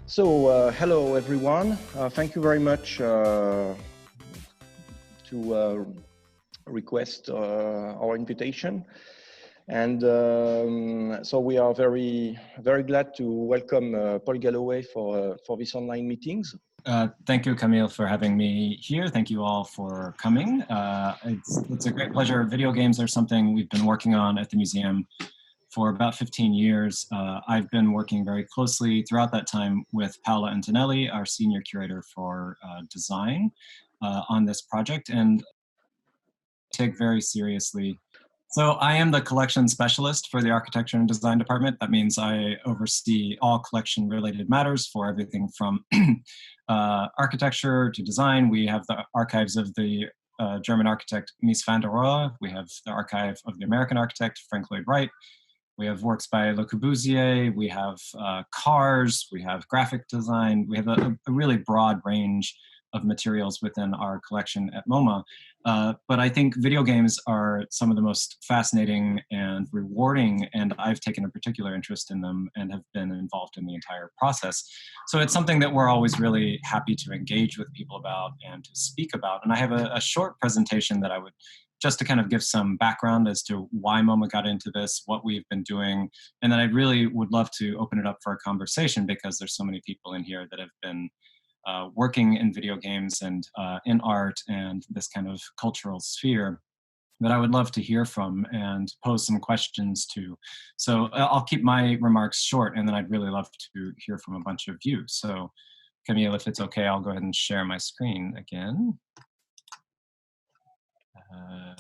Hello everyone. Thank you very much to request our invitation. And so we are very glad to welcome Paul Galloway for these online meetings. Thank you, Camille, for having me here. Thank you all for coming. It's a great pleasure. Video games are something we've been working on at the museum for about 15 years. I've been working very closely throughout that time with Paola Antonelli, our senior curator for design, on this project, and take very seriously. So I am the collection specialist for the architecture and design department. That means I oversee all collection related matters for everything from architecture to design. We have the archives of the German architect Mies van der Rohe. We have the archive of the American architect Frank Lloyd Wright. We have works by Le Corbusier. We have cars. We have graphic design. We have a really broad range of materials within our collection at MoMA. But I think video games are some of the most fascinating and rewarding, and I've taken a particular interest in them and have been involved in the entire process. So it's something that we're always really happy to engage with people about and to speak about. And I have a short presentation that I would, just to kind of give some background as to why MoMA got into this, what we've been doing, and then I really would love to open it up for a conversation because there's so many people in here that have been working in video games and in art and this kind of cultural sphere that I would love to hear from and pose some questions to. So I'll keep my remarks short, and then I'd really love to hear from a bunch of you. So Camille, if it's okay, I'll go ahead and share my screen again. All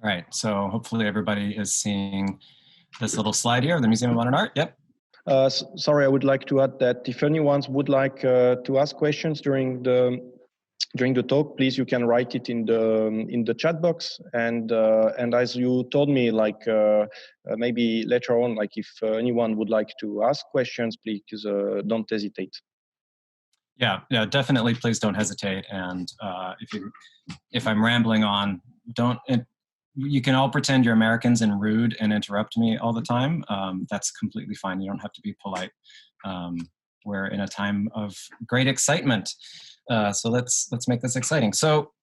right, so hopefully everybody is seeing this little slide here of the Museum of Modern Art. Yep. Sorry, I would like to add that if anyone would like to ask questions during the talk, please you can write it in the chat box. And as you told me, like maybe later on, like if anyone would like to ask questions, please don't hesitate. Yeah, definitely. Please don't hesitate. And if I'm rambling on, you can all pretend you're Americans and rude and interrupt me all the time. That's completely fine. You don't have to be polite. We're in a time of great excitement. So let's make this exciting. So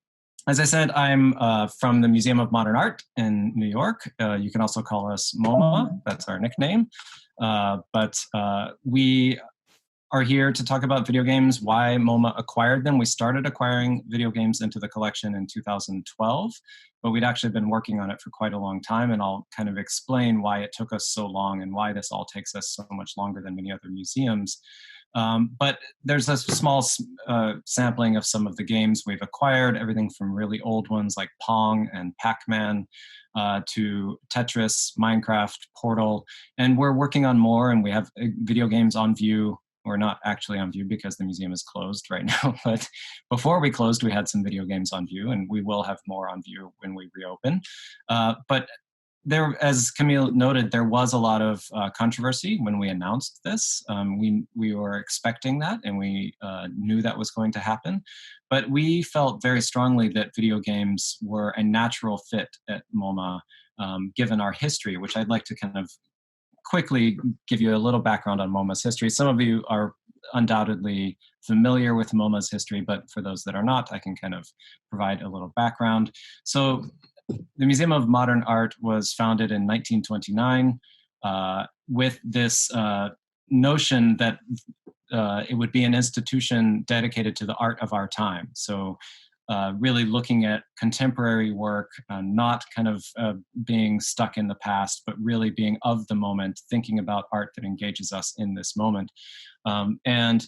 as I said, I'm from the Museum of Modern Art in New York. You can also call us MoMA. That's our nickname. But we are here to talk about video games, why MoMA acquired them. We started acquiring video games into the collection in 2012, but we'd actually been working on it for quite a long time, and I'll kind of explain why it took us so long and why this all takes us so much longer than many other museums. But there's a small sampling of some of the games we've acquired, everything from really old ones like Pong and Pac-Man to Tetris, Minecraft, Portal, and we're working on more, and we have video games on view. We're not actually on view because the museum is closed right now, but before we closed, we had some video games on view, and we will have more on view when we reopen. But there, as Camille noted, there was a lot of controversy when we announced this. We were expecting that, and we knew that was going to happen. But we felt very strongly that video games were a natural fit at MoMA, given our history, which I'd like to kind of quickly give you a little background on MoMA's history. Some of you are undoubtedly familiar with MoMA's history, but for those that are not, I can kind of provide a little background. So the Museum of Modern Art was founded in 1929 with this notion that it would be an institution dedicated to the art of our time. So really looking at contemporary work, not kind of being stuck in the past, but really being of the moment, thinking about art that engages us in this moment. And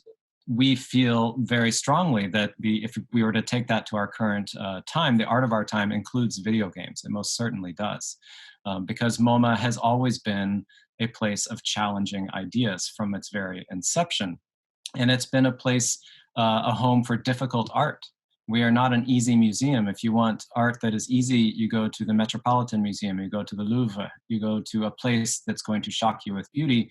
we feel very strongly that if we were to take that to our current time, the art of our time includes video games. It most certainly does. Because MoMA has always been a place of challenging ideas from its very inception. And it's been a place, a home for difficult art. We are not an easy museum. If you want art that is easy, you go to the Metropolitan Museum, you go to the Louvre, you go to a place that's going to shock you with beauty.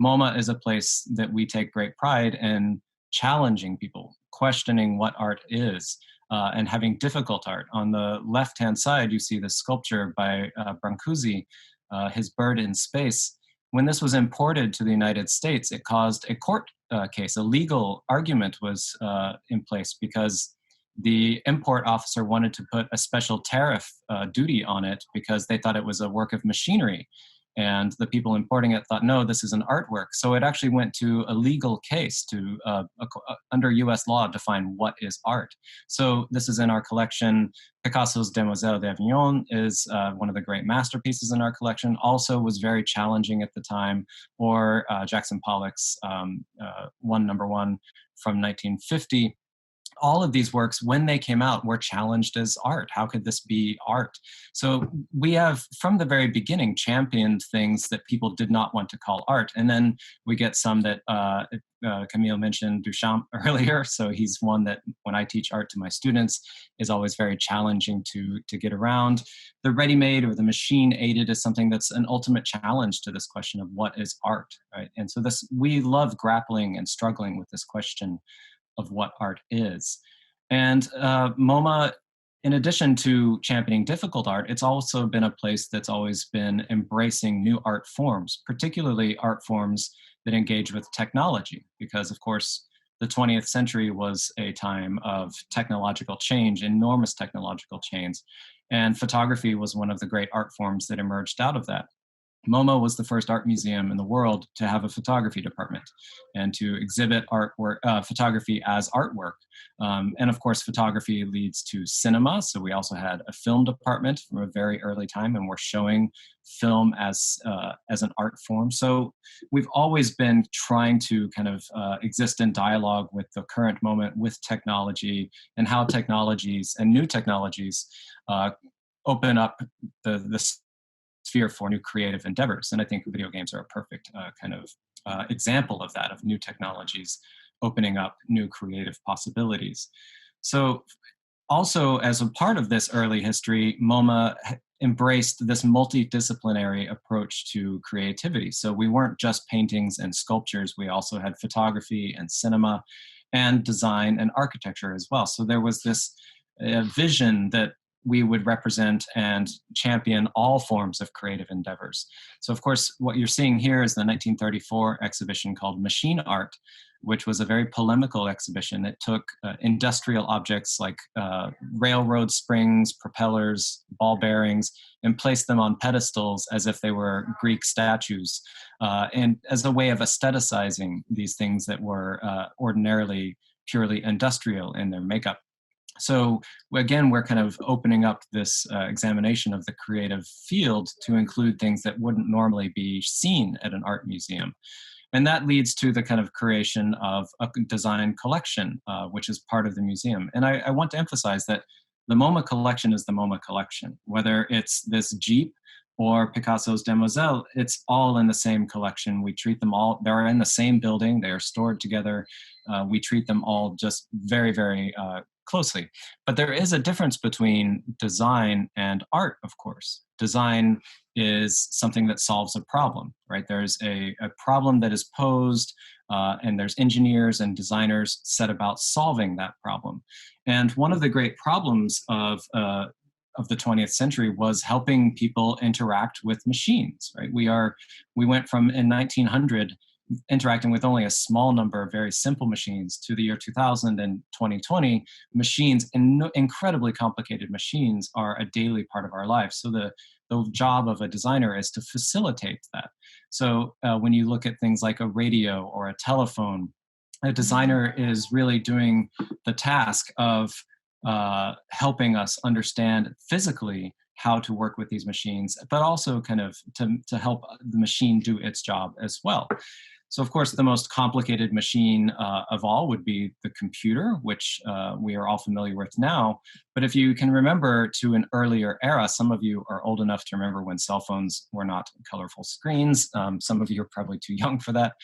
MoMA is a place that we take great pride in challenging people, questioning what art is, and having difficult art. On the left-hand side, you see the sculpture by Brancusi, his bird in space. when this was imported to the United States, it caused a court case. A legal argument was in place because the import officer wanted to put a special tariff duty on it because they thought it was a work of machinery. And the people importing it thought, no, this is an artwork. So it actually went to a legal case to, under US law, define what is art. So this is in our collection. Picasso's Demoiselles d'Avignon is one of the great masterpieces in our collection, also was very challenging at the time, or Jackson Pollock's One Number One from 1950. All of these works, when they came out, were challenged as art. How could this be art? So we have, from the very beginning, championed things that people did not want to call art. And then we get some that Camille mentioned Duchamp earlier. So he's one that, when I teach art to my students, is always very challenging to get around. The ready-made or the machine-aided is something that's an ultimate challenge to this question of what is art, right? And so we love grappling and struggling with this question of what art is. And MoMA, in addition to championing difficult art, it's also been a place that's always been embracing new art forms, particularly art forms that engage with technology, because of course, the 20th century was a time of technological change, enormous technological change, and photography was one of the great art forms that emerged out of that. MoMA was the first art museum in the world to have a photography department and to exhibit artwork, photography as artwork. And of course, photography leads to cinema. So we also had a film department from a very early time, and we're showing film as an art form. So we've always been trying to kind of exist in dialogue with the current moment, with technology, and how technologies and new technologies open up the sphere for new creative endeavors. And I think video games are a perfect kind of example of that, of new technologies opening up new creative possibilities. So also, as a part of this early history, MoMA embraced this multidisciplinary approach to creativity. So we weren't just paintings and sculptures, we also had photography and cinema and design and architecture as well. So there was this vision that we would represent and champion all forms of creative endeavors. So of course, what you're seeing here is the 1934 exhibition called Machine Art, which was a very polemical exhibition. It took industrial objects like railroad springs, propellers, ball bearings, and placed them on pedestals as if they were Greek statues, and as a way of aestheticizing these things that were ordinarily purely industrial in their makeup. So again, we're kind of opening up this examination of the creative field to include things that wouldn't normally be seen at an art museum. And that leads to the kind of creation of a design collection, which is part of the museum. And I want to emphasize that the MoMA collection is the MoMA collection. Whether it's this Jeep or Picasso's Demoiselles, it's all in the same collection. We treat them all, they're in the same building, they are stored together. We treat them all just very, very closely. But there is a difference between design and art, of course. Design is something that solves a problem, right? There's a problem that is posed, and there's engineers and designers set about solving that problem. And one of the great problems of the 20th century was helping people interact with machines, right? We went from, in 1900, interacting with only a small number of very simple machines to the year 2000 and 2020, machines, incredibly complicated machines, are a daily part of our life. So the job of a designer is to facilitate that. So when you look at things like a radio or a telephone, a designer is really doing the task of helping us understand physically how to work with these machines, but also kind of to help the machine do its job as well. So of course, the most complicated machine of all would be the computer, which we are all familiar with now. But if you can remember to an earlier era, some of you are old enough to remember when cell phones were not colorful screens. Some of you are probably too young for that.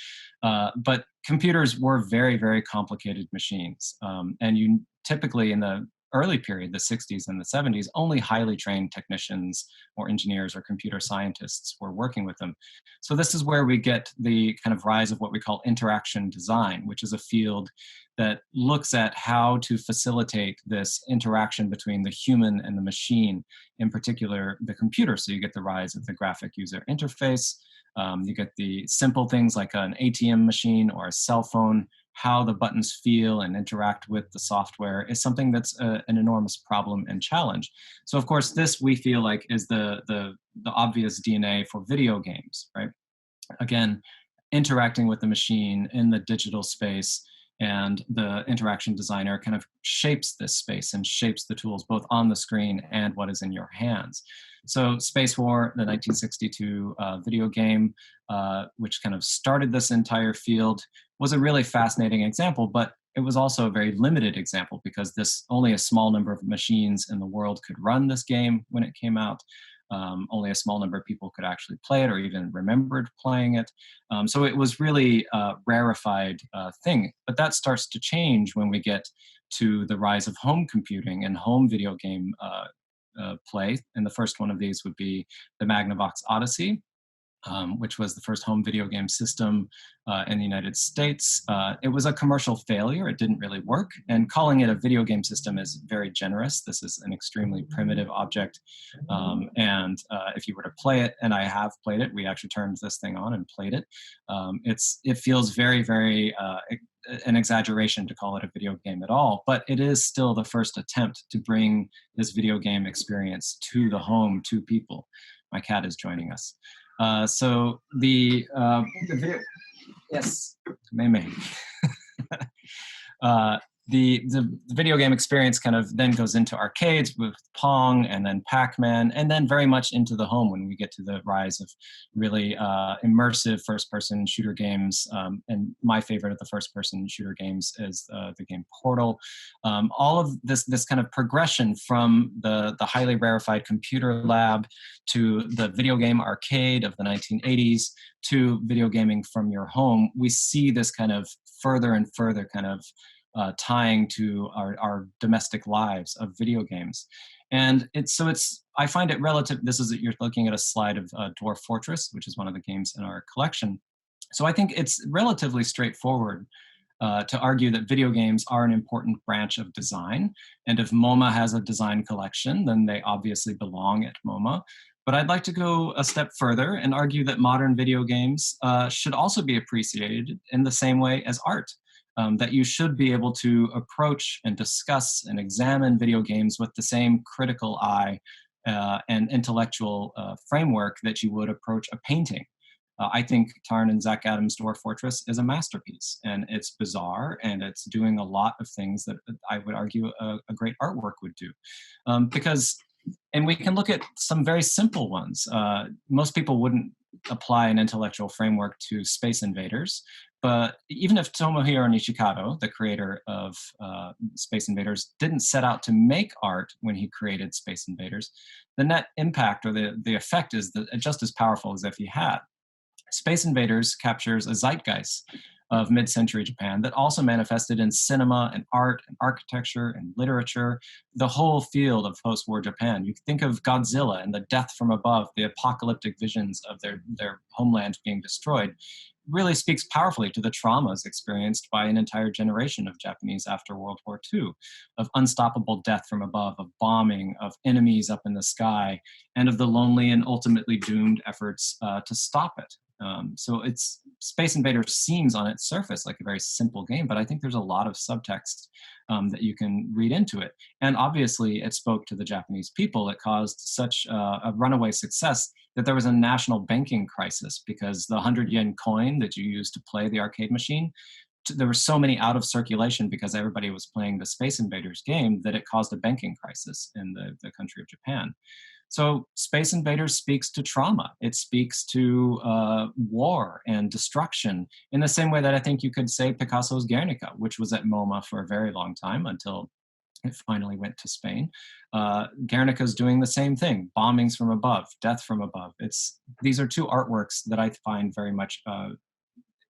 But computers were very, very complicated machines. And you typically, in the early period, the 60s and the 70s, only highly trained technicians or engineers or computer scientists were working with them. So this is where we get the kind of rise of what we call interaction design, which is a field that looks at how to facilitate this interaction between the human and the machine, in particular the computer. So you get the rise of the graphic user interface, You get the simple things like an ATM machine or a cell phone. How the buttons feel and interact with the software is something that's an enormous problem and challenge. So of course, this we feel like is the obvious DNA for video games, right? Again, interacting with the machine in the digital space, and the interaction designer kind of shapes this space and shapes the tools both on the screen and what is in your hands. So Space War, the 1962 video game, which kind of started this entire field, was a really fascinating example, but it was also a very limited example because only a small number of machines in the world could run this game when it came out. Only a small number of people could actually play it or even remembered playing it. So it was really a rarefied thing. But that starts to change when we get to the rise of home computing and home video game play. And the first one of these would be the Magnavox Odyssey, which was the first home video game system in the United States. It was a commercial failure. It didn't really work. And calling it a video game system is very generous. This is an extremely primitive object. And if you were to play it, and I have played it, we actually turned this thing on and played it. It feels very, very an exaggeration to call it a video game at all, but it is still the first attempt to bring this video game experience to the home, to people. My cat is joining us. So the video, yes, MoMA. The video game experience kind of then goes into arcades with Pong and then Pac-Man, and then very much into the home when we get to the rise of really immersive first-person shooter games. And my favorite of the first-person shooter games is the game Portal. All of this kind of progression from the highly rarefied computer lab to the video game arcade of the 1980s to video gaming from your home, we see this kind of further and further kind of tying to our domestic lives of video games. And I find it relative, you're looking at a slide of Dwarf Fortress, which is one of the games in our collection. So I think it's relatively straightforward to argue that video games are an important branch of design. And if MoMA has a design collection, then they obviously belong at MoMA. But I'd like to go a step further and argue that modern video games should also be appreciated in the same way as art. That you should be able to approach and discuss and examine video games with the same critical eye and intellectual framework that you would approach a painting. I think Tarn and Zach Adams' Dwarf Fortress is a masterpiece, and it's bizarre, and it's doing a lot of things that I would argue a great artwork would do. And we can look at some very simple ones. Most people wouldn't apply an intellectual framework to Space Invaders, but even if Tomohiro Nishikado, the creator of Space Invaders, didn't set out to make art when he created Space Invaders, the net impact or the effect is just as powerful as if he had. Space Invaders captures a zeitgeist of mid-century Japan that also manifested in cinema and art and architecture and literature, the whole field of post-war Japan. You think of Godzilla and the death from above, the apocalyptic visions of their homeland being destroyed, really speaks powerfully to the traumas experienced by an entire generation of Japanese after World War II, of unstoppable death from above, of bombing, of enemies up in the sky, and of the lonely and ultimately doomed efforts to stop it. So Space Invaders seems on its surface like a very simple game, but I think there's a lot of subtext that you can read into it. And obviously it spoke to the Japanese people. It caused such a runaway success that there was a national banking crisis because the 100 yen coin that you used to play the arcade machine, there were so many out of circulation because everybody was playing the Space Invaders game that it caused a banking crisis in the country of Japan. So Space Invaders speaks to trauma. It speaks to war and destruction in the same way that I think you could say Picasso's Guernica, which was at MoMA for a very long time until it finally went to Spain. Guernica's doing the same thing, bombings from above, death from above. These are two artworks that I find very much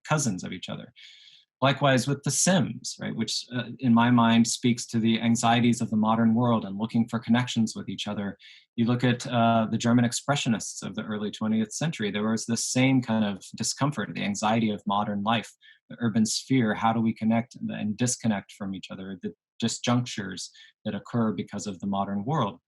cousins of each other. Likewise with The Sims, right, which in my mind speaks to the anxieties of the modern world and looking for connections with each other. You look at the German expressionists of the early 20th century, there was the same kind of discomfort, the anxiety of modern life, the urban sphere, how do we connect and disconnect from each other, the disjunctures that occur because of the modern world.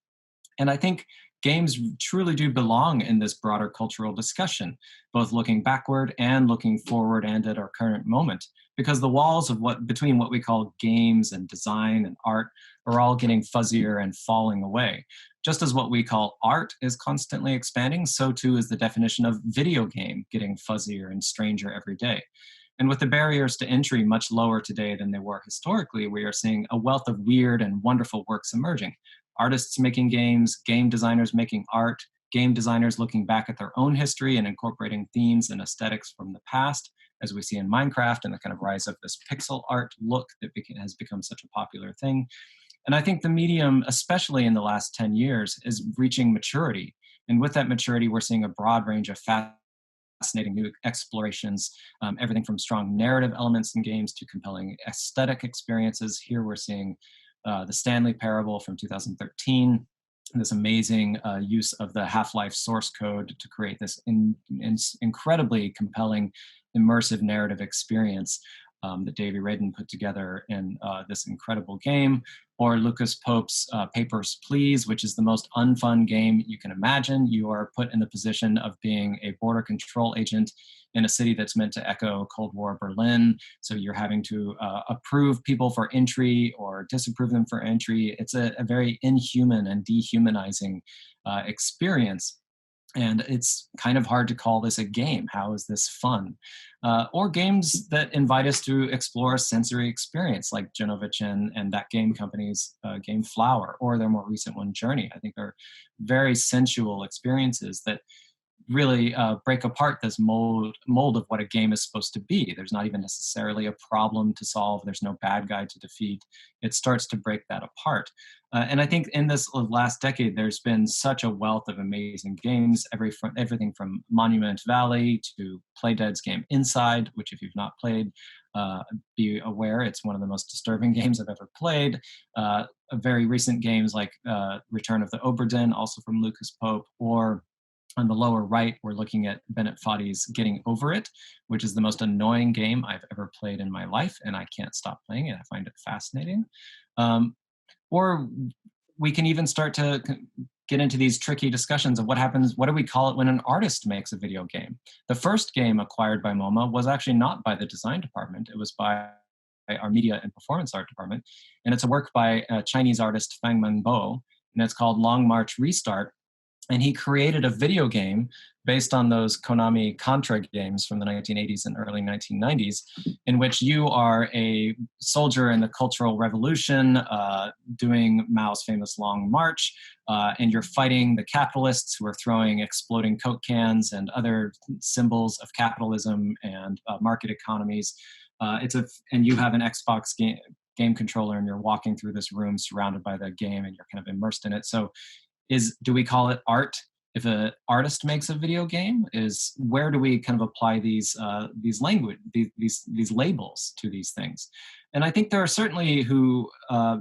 And I think games truly do belong in this broader cultural discussion, both looking backward and looking forward and at our current moment, because the walls of between what we call games and design and art are all getting fuzzier and falling away. Just as what we call art is constantly expanding, so too is the definition of video game getting fuzzier and stranger every day. And with the barriers to entry much lower today than they were historically, we are seeing a wealth of weird and wonderful works emerging. Artists making games, game designers making art, game designers looking back at their own history and incorporating themes and aesthetics from the past, as we see in Minecraft and the kind of rise of this pixel art look that has become such a popular thing. And I think the medium, especially in the last 10 years, is reaching maturity. And with that maturity, we're seeing a broad range of fascinating new explorations, everything from strong narrative elements in games to compelling aesthetic experiences. Here we're seeing the Stanley Parable from 2013, this amazing use of the Half-Life source code to create this incredibly compelling, immersive narrative experience that Davey Radin put together in this incredible game, or Lucas Pope's Papers, Please, which is the most unfun game you can imagine. You are put in the position of being a border control agent in a city that's meant to echo Cold War Berlin. So you're having to approve people for entry or disapprove them for entry. It's a very inhuman and dehumanizing experience. And it's kind of hard to call this a game. How is this fun? Or games that invite us to explore a sensory experience, like Genovich and that game company's game Flower, or their more recent one, Journey. I think are very sensual experiences that really break apart this mold of what a game is supposed to be. There's not even necessarily a problem to solve. There's no bad guy to defeat. It starts to break that apart. And I think in this last decade, there's been such a wealth of amazing games, everything from Monument Valley to Playdead's game Inside, which if you've not played, be aware it's one of the most disturbing games I've ever played. Very recent games like Return of the Obra Dinn, also from Lucas Pope, or on the lower right, we're looking at Bennett Foddy's Getting Over It, which is the most annoying game I've ever played in my life, and I can't stop playing it. I find it fascinating. Or we can even start to get into these tricky discussions of what happens, what do we call it when an artist makes a video game? The first game acquired by MoMA was actually not by the design department. It was by our media and performance art department. And it's a work by a Chinese artist, Fang Mengbo, and it's called Long March Restart. And he created a video game based on those Konami Contra games from the 1980s and early 1990s, in which you are a soldier in the Cultural Revolution, doing Mao's famous Long March, and you're fighting the capitalists who are throwing exploding Coke cans and other symbols of capitalism and market economies. And you have an Xbox game controller, and you're walking through this room surrounded by the game, and you're kind of immersed in it. So do we call it art if an artist makes a video game? Where do we kind of apply these labels to these things? And I think there are certainly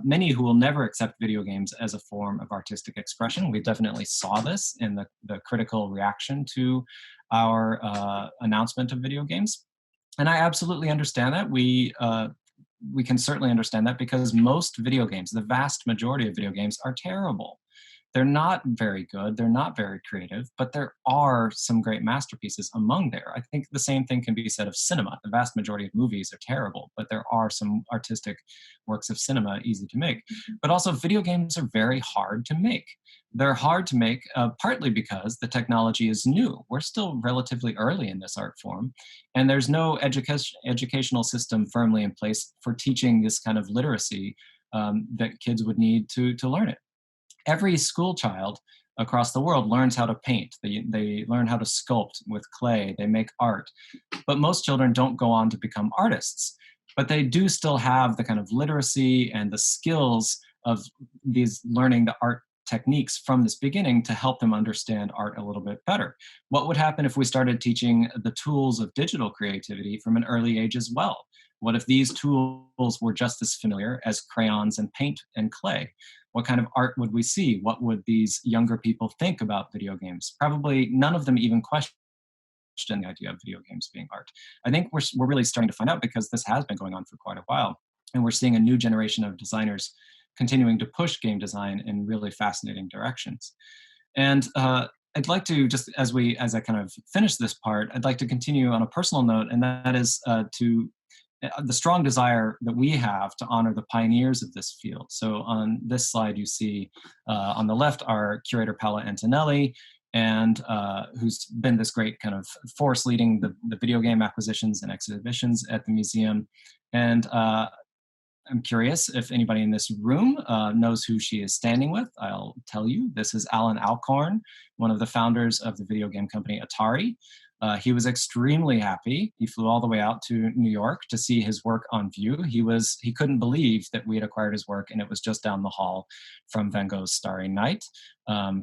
many who will never accept video games as a form of artistic expression. We definitely saw this in the critical reaction to our announcement of video games. And I absolutely understand that. We can certainly understand that, because most video games, the vast majority of video games, are terrible. They're not very good, they're not very creative, but there are some great masterpieces among there. I think the same thing can be said of cinema. The vast majority of movies are terrible, but there are some artistic works of cinema easy to make. But also, video games are very hard to make. They're hard to make partly because the technology is new. We're still relatively early in this art form, and there's no educational system firmly in place for teaching this kind of literacy that kids would need to learn it. Every school child across the world learns how to paint. They learn how to sculpt with clay. They make art. But most children don't go on to become artists. But they do still have the kind of literacy and the skills of these learning the art techniques from this beginning to help them understand art a little bit better. What would happen if we started teaching the tools of digital creativity from an early age as well? What if these tools were just as familiar as crayons and paint and clay? What kind of art would we see? What would these younger people think about video games? Probably none of them even question the idea of video games being art. I think we're really starting to find out, because this has been going on for quite a while. And we're seeing a new generation of designers continuing to push game design in really fascinating directions. And I'd like to, just as I kind of finish this part, I'd like to continue on a personal note, and that is the strong desire that we have to honor the pioneers of this field. So on this slide, you see on the left our curator Paola Antonelli, and who's been this great kind of force leading the video game acquisitions and exhibitions at the museum. And I'm curious if anybody in this room knows who she is standing with. I'll tell you. This is Alan Alcorn, one of the founders of the video game company Atari. He was extremely happy. He flew all the way out to New York to see his work on view. He couldn't believe that we had acquired his work, and it was just down the hall from Van Gogh's Starry Night.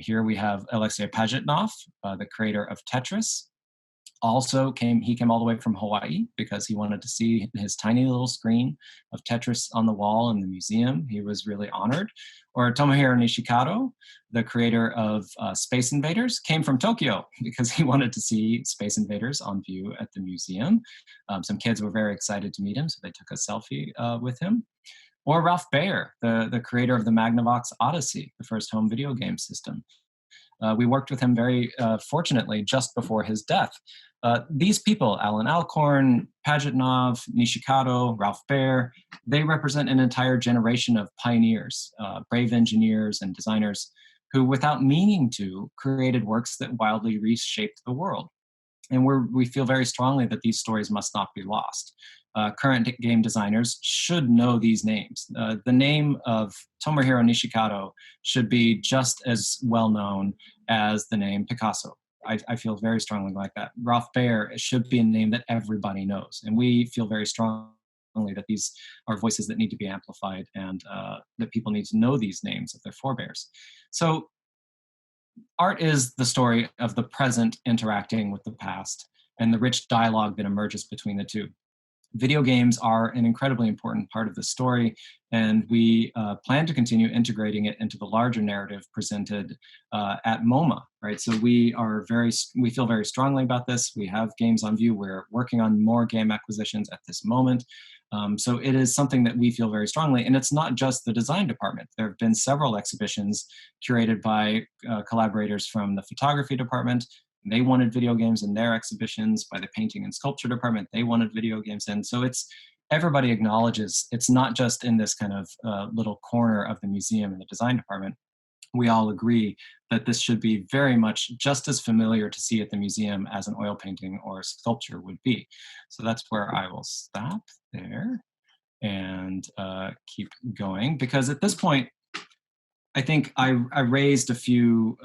Here we have Alexei Pajitnov, the creator of Tetris. He came all the way from Hawaii because he wanted to see his tiny little screen of Tetris on the wall in the museum. He was really honored. Or Tomohiro Nishikado, the creator of Space Invaders, came from Tokyo because he wanted to see Space Invaders on view at the museum. Some kids were very excited to meet him, so they took a selfie with him. Or Ralph Baer, the creator of the Magnavox Odyssey, the first home video game system. We worked with him very fortunately just before his death. These people, Alan Alcorn, Pajitnov, Nishikado, Ralph Baer, they represent an entire generation of pioneers, brave engineers and designers who, without meaning to, created works that wildly reshaped the world. And we feel very strongly that these stories must not be lost. Current game designers should know these names. The name of Tomohiro Nishikado should be just as well known as the name Picasso. I feel very strongly like that. Ralph Baer should be a name that everybody knows. And we feel very strongly that these are voices that need to be amplified, and that people need to know these names of their forebears. So art is the story of the present interacting with the past and the rich dialogue that emerges between the two. Video games are an incredibly important part of the story, and we plan to continue integrating it into the larger narrative presented at MoMA, right? So we feel very strongly about this. We have games on view. We're working on more game acquisitions at this moment. So it is something that we feel very strongly, and it's not just the design department. There have been several exhibitions curated by collaborators from the photography department. They wanted video games in their exhibitions. By the painting and sculpture department, they wanted video games in. So everybody acknowledges it's not just in this kind of little corner of the museum in the design department. We all agree that this should be very much just as familiar to see at the museum as an oil painting or a sculpture would be. So that's where I will stop there and keep going, because at this point, I think I raised a few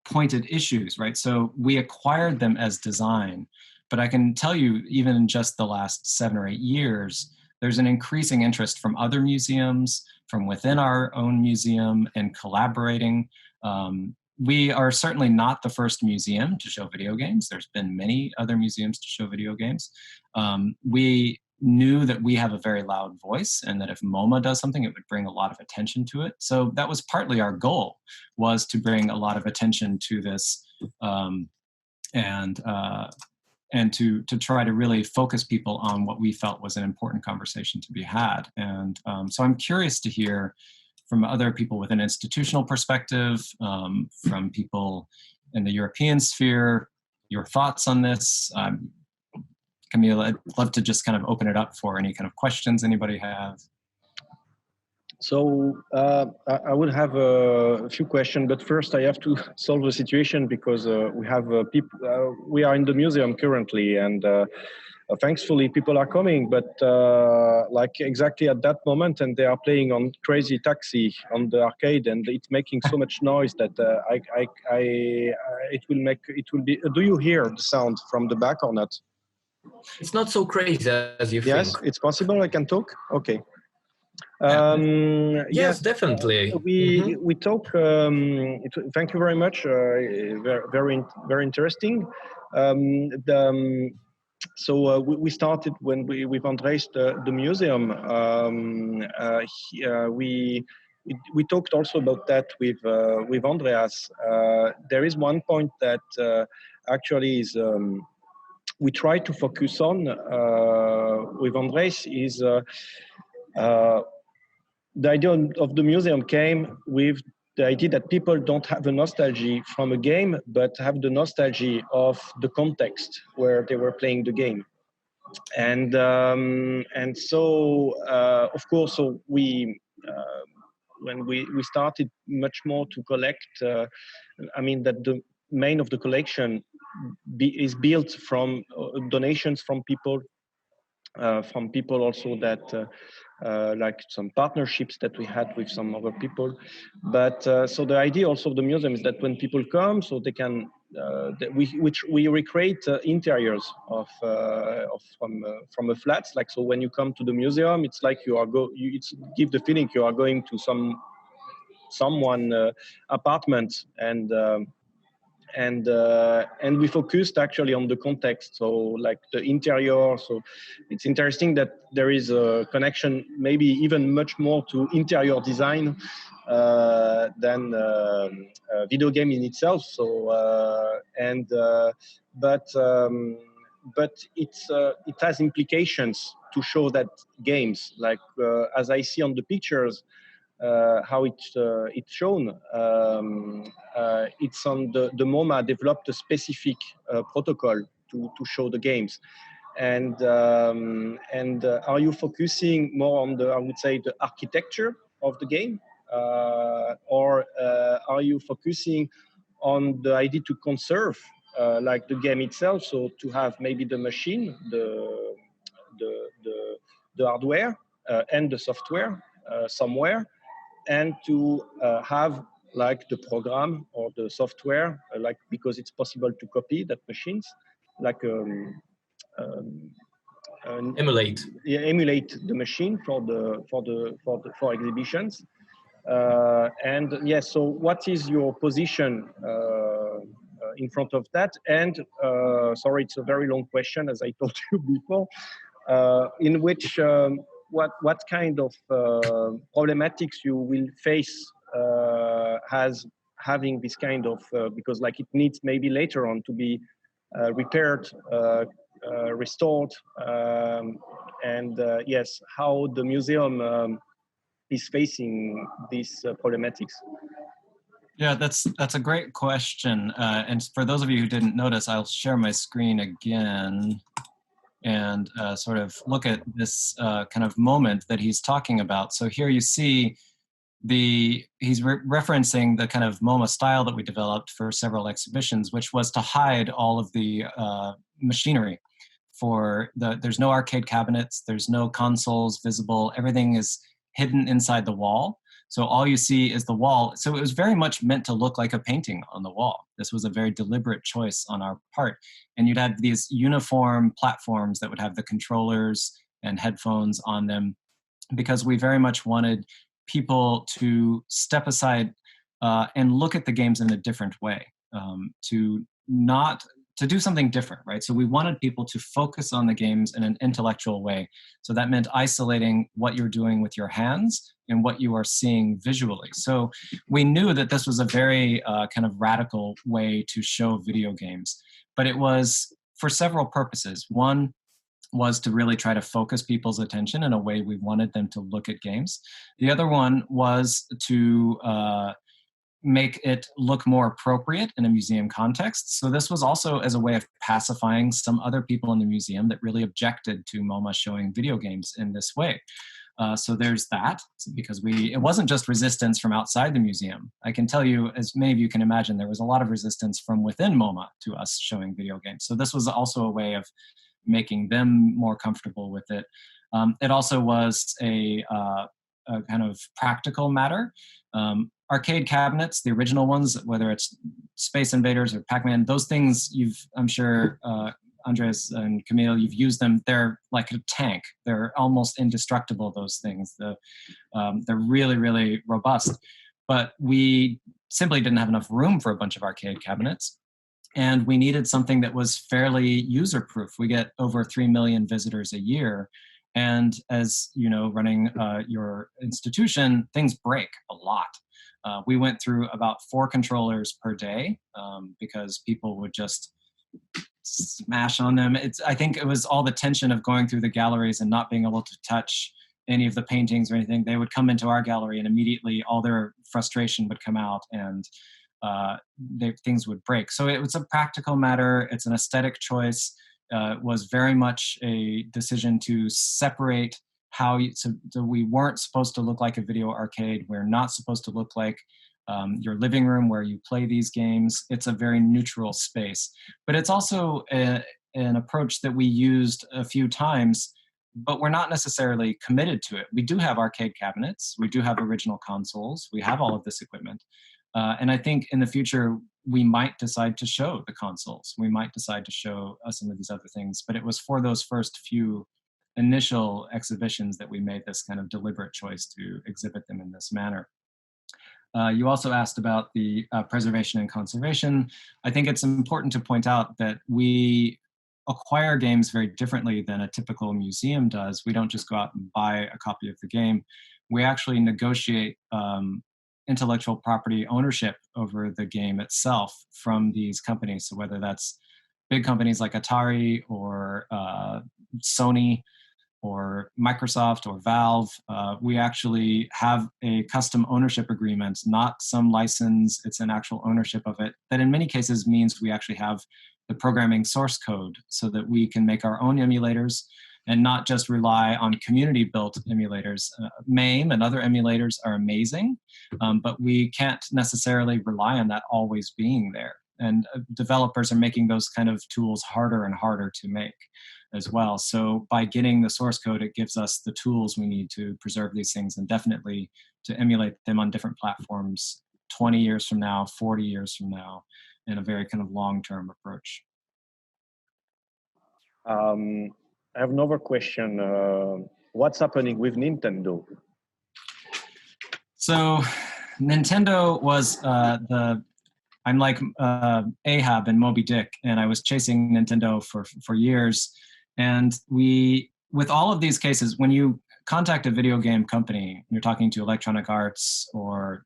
pointed issues, right? So we acquired them as design, but I can tell you, even in just the last 7 or 8 years, there's an increasing interest from other museums, from within our own museum, and collaborating. We are certainly not the first museum to show video games. There's been many other museums to show video games. We knew that we have a very loud voice, and that if MoMA does something, it would bring a lot of attention to it. So that was partly our goal, was to bring a lot of attention to this, and to try to really focus people on what we felt was an important conversation to be had. And so I'm curious to hear from other people with an institutional perspective, from people in the European sphere, your thoughts on this. Camille, I'd love to just kind of open it up for any kind of questions anybody has. So I would have a few questions, but first I have to solve the situation, because we have people. We are in the museum currently, and thankfully people are coming. But like exactly at that moment, and they are playing on Crazy Taxi on the arcade, and it's making so much noise that it will be. Do you hear the sound from the back or not? It's not so crazy as you think. Yes, it's possible. I can talk. Okay. Yes, definitely. We talk. Thank you very much. Very interesting. So we started when with Andres the museum. We talked also about that with Andreas. There is one point that actually is. We try to focus on with Andres is the idea of the museum came with the idea that people don't have a nostalgia from a game, but have the nostalgia of the context where they were playing the game. And so of course, so we when we started much more to collect, I mean that the main of the collection is built from donations from people also that like some partnerships that we had with some other people. But so the idea also of the museum is that when people come, so they can we recreate interiors of from a flat. Like, so when you come to the museum, it's like you are it's give the feeling you are going to someone apartment, and we focused actually on the context, so like the interior. So it's interesting that there is a connection, maybe even much more to interior design than video game in itself. So but it has implications to show that games, like as I see on the pictures, how it's shown. It's on the MoMA developed a specific protocol to show the games. And are you focusing more on I would say, the architecture of the game, or are you focusing on the idea to conserve like the game itself? So to have maybe the machine, the hardware and the software somewhere, and to have like the program or the software, like, because it's possible to copy that machines, like Emulate. Yeah, emulate the machine for exhibitions. And yes, so what is your position in front of that? And sorry, it's a very long question, as I told you before, in which what kind of problematics you will face as having this kind of because like it needs maybe later on to be repaired, restored, and yes, how the museum is facing these problematics. Yeah, that's a great question. And for those of you who didn't notice, I'll share my screen again and sort of look at this kind of moment that he's talking about. So here you see he's referencing the kind of MoMA style that we developed for several exhibitions, which was to hide all of the machinery. There's no arcade cabinets, there's no consoles visible, everything is hidden inside the wall. So all you see is the wall. So it was very much meant to look like a painting on the wall. This was a very deliberate choice on our part. And you'd have these uniform platforms that would have the controllers and headphones on them, because we very much wanted people to step aside and look at the games in a different way, to do something different, right? So we wanted people to focus on the games in an intellectual way. So that meant isolating what you're doing with your hands and what you are seeing visually. So we knew that this was a very kind of radical way to show video games, but it was for several purposes. One was to really try to focus people's attention in a way we wanted them to look at games. The other one was to make it look more appropriate in a museum context. So this was also as a way of pacifying some other people in the museum that really objected to MoMA showing video games in this way. So there's that, because it wasn't just resistance from outside the museum. I can tell you, as many of you can imagine, there was a lot of resistance from within MoMA to us showing video games. So this was also a way of making them more comfortable with it. It also was a kind of practical matter. Arcade cabinets, the original ones, whether it's Space Invaders or Pac-Man, those things I'm sure, Andres and Camille, you've used them. They're like a tank. They're almost indestructible, those things. They're really, really robust. But we simply didn't have enough room for a bunch of arcade cabinets. And we needed something that was fairly user-proof. We get over 3 million visitors a year. And as you know, running your institution, things break a lot. We went through about 4 controllers per day because people would just smash on them. I think it was all the tension of going through the galleries and not being able to touch any of the paintings or anything, they would come into our gallery and immediately all their frustration would come out and things would break. So it was a practical matter. It's an aesthetic choice. It was very much a decision to separate so we weren't supposed to look like a video arcade. We're not supposed to look like your living room where you play these games. It's a very neutral space. But it's also an approach that we used a few times, but we're not necessarily committed to it. We do have arcade cabinets. We do have original consoles. We have all of this equipment. And I think in the future, we might decide to show the consoles. We might decide to show some of these other things. But it was for those first few initial exhibitions that we made this kind of deliberate choice to exhibit them in this manner. You also asked about the preservation and conservation. I think it's important to point out that we acquire games very differently than a typical museum does. We don't just go out and buy a copy of the game. We actually negotiate intellectual property ownership over the game itself from these companies. So whether that's big companies like Atari or Sony or Microsoft or Valve, we actually have a custom ownership agreement, not some license, it's an actual ownership of it, that in many cases means we actually have the programming source code so that we can make our own emulators and not just rely on community-built emulators. MAME and other emulators are amazing, but we can't necessarily rely on that always being there. And developers are making those kind of tools harder and harder to make as well. So by getting the source code, it gives us the tools we need to preserve these things and definitely to emulate them on different platforms 20 years from now, 40 years from now, in a very kind of long-term approach. I have another question. What's happening with Nintendo? So Nintendo was I'm like Ahab in Moby Dick, and I was chasing Nintendo for years. And with all of these cases, when you contact a video game company, you're talking to Electronic Arts or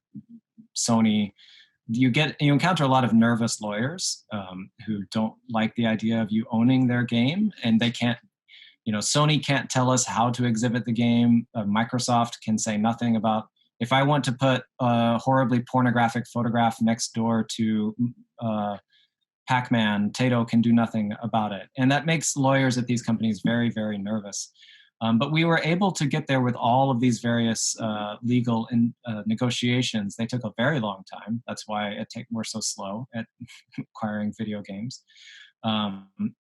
Sony, you encounter a lot of nervous lawyers who don't like the idea of you owning their game, and they can't, Sony can't tell us how to exhibit the game. Microsoft can say nothing about, if I want to put a horribly pornographic photograph next door to Pac-Man, Tato can do nothing about it. And that makes lawyers at these companies very, very nervous. But we were able to get there with all of these various legal negotiations. They took a very long time. That's why we're so slow at acquiring video games.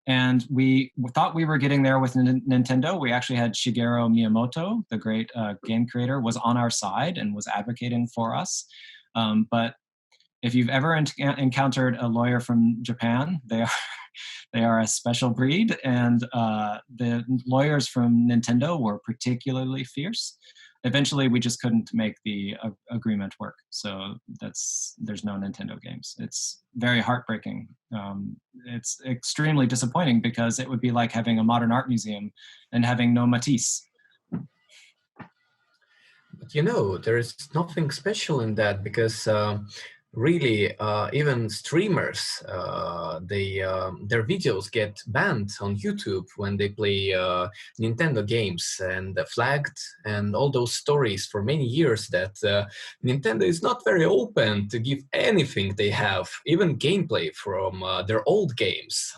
And we thought we were getting there with Nintendo. We actually had Shigeru Miyamoto, the great game creator, was on our side and was advocating for us. But if you've ever encountered a lawyer from Japan, they are a special breed, and the lawyers from Nintendo were particularly fierce. Eventually, we just couldn't make the agreement work, so there's no Nintendo games. It's very heartbreaking. It's extremely disappointing because it would be like having a modern art museum and having no Matisse. But there is nothing special in that because really, even streamers, their videos get banned on YouTube when they play Nintendo games and flagged, and all those stories for many years that Nintendo is not very open to give anything they have, even gameplay from their old games.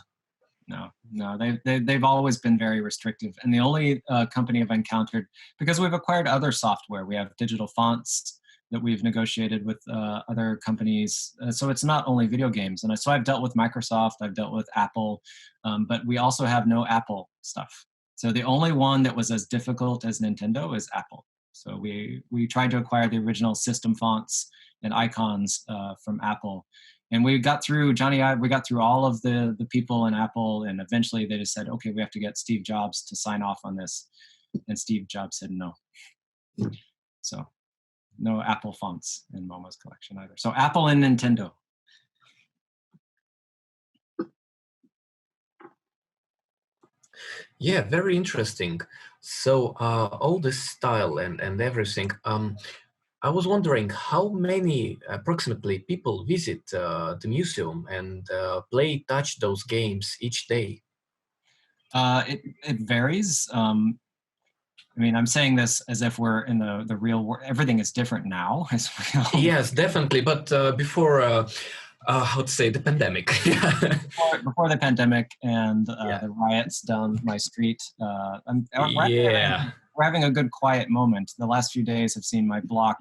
No, they've always been very restrictive. And the only company I've encountered, because we've acquired other software, we have digital fonts that we've negotiated with other companies. So it's not only video games. And so I've dealt with Microsoft, I've dealt with Apple, but we also have no Apple stuff. So the only one that was as difficult as Nintendo is Apple. So we tried to acquire the original system fonts and icons from Apple. And we got through, we got through all of the people in Apple, and eventually they just said, okay, we have to get Steve Jobs to sign off on this. And Steve Jobs said no. So no Apple fonts in MoMA's collection either. So Apple and Nintendo. Yeah, very interesting. So all this style and everything, I was wondering how many approximately people visit the museum and touch those games each day? It varies. I mean, I'm saying this as if we're in the real world. Everything is different now. As we all Yes, definitely. But before, how to say, the pandemic. before the pandemic and Yeah. the riots down my street, Yeah. we're having a good quiet moment. The last few days have seen my block.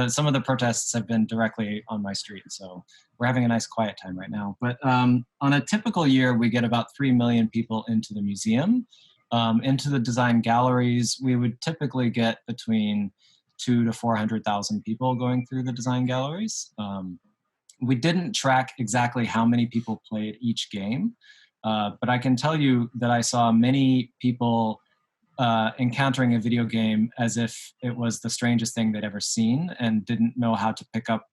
Some of the protests have been directly on my street, so we're having a nice quiet time right now. But on a typical year, we get about 3 million people into the museum. Into the design galleries, we would typically get between 200,000 to 400,000 people going through the design galleries. We didn't track exactly how many people played each game, but I can tell you that I saw many people encountering a video game as if it was the strangest thing they'd ever seen and didn't know how to pick up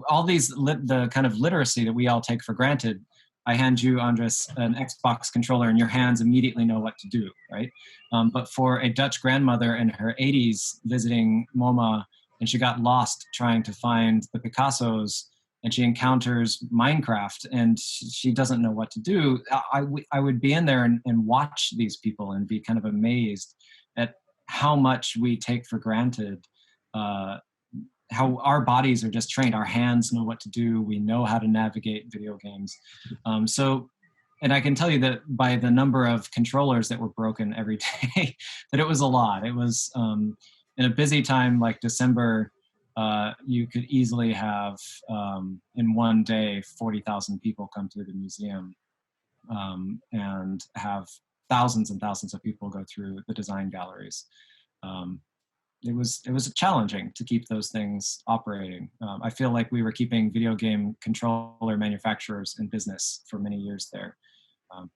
all these, the kind of literacy that we all take for granted. I hand you, Andres, an Xbox controller and your hands immediately know what to do, right? But for a Dutch grandmother in her 80s visiting MoMA, and she got lost trying to find the Picassos, and she encounters Minecraft and she doesn't know what to do, I would be in there and watch these people and be kind of amazed at how much we take for granted, how our bodies are just trained. Our hands know what to do. We know how to navigate video games. And I can tell you that by the number of controllers that were broken every day, that it was a lot. It was in a busy time like December, you could easily have in one day 40,000 people come through the museum, and have thousands and thousands of people go through the design galleries. It was challenging to keep those things operating. I feel like we were keeping video game controller manufacturers in business for many years there,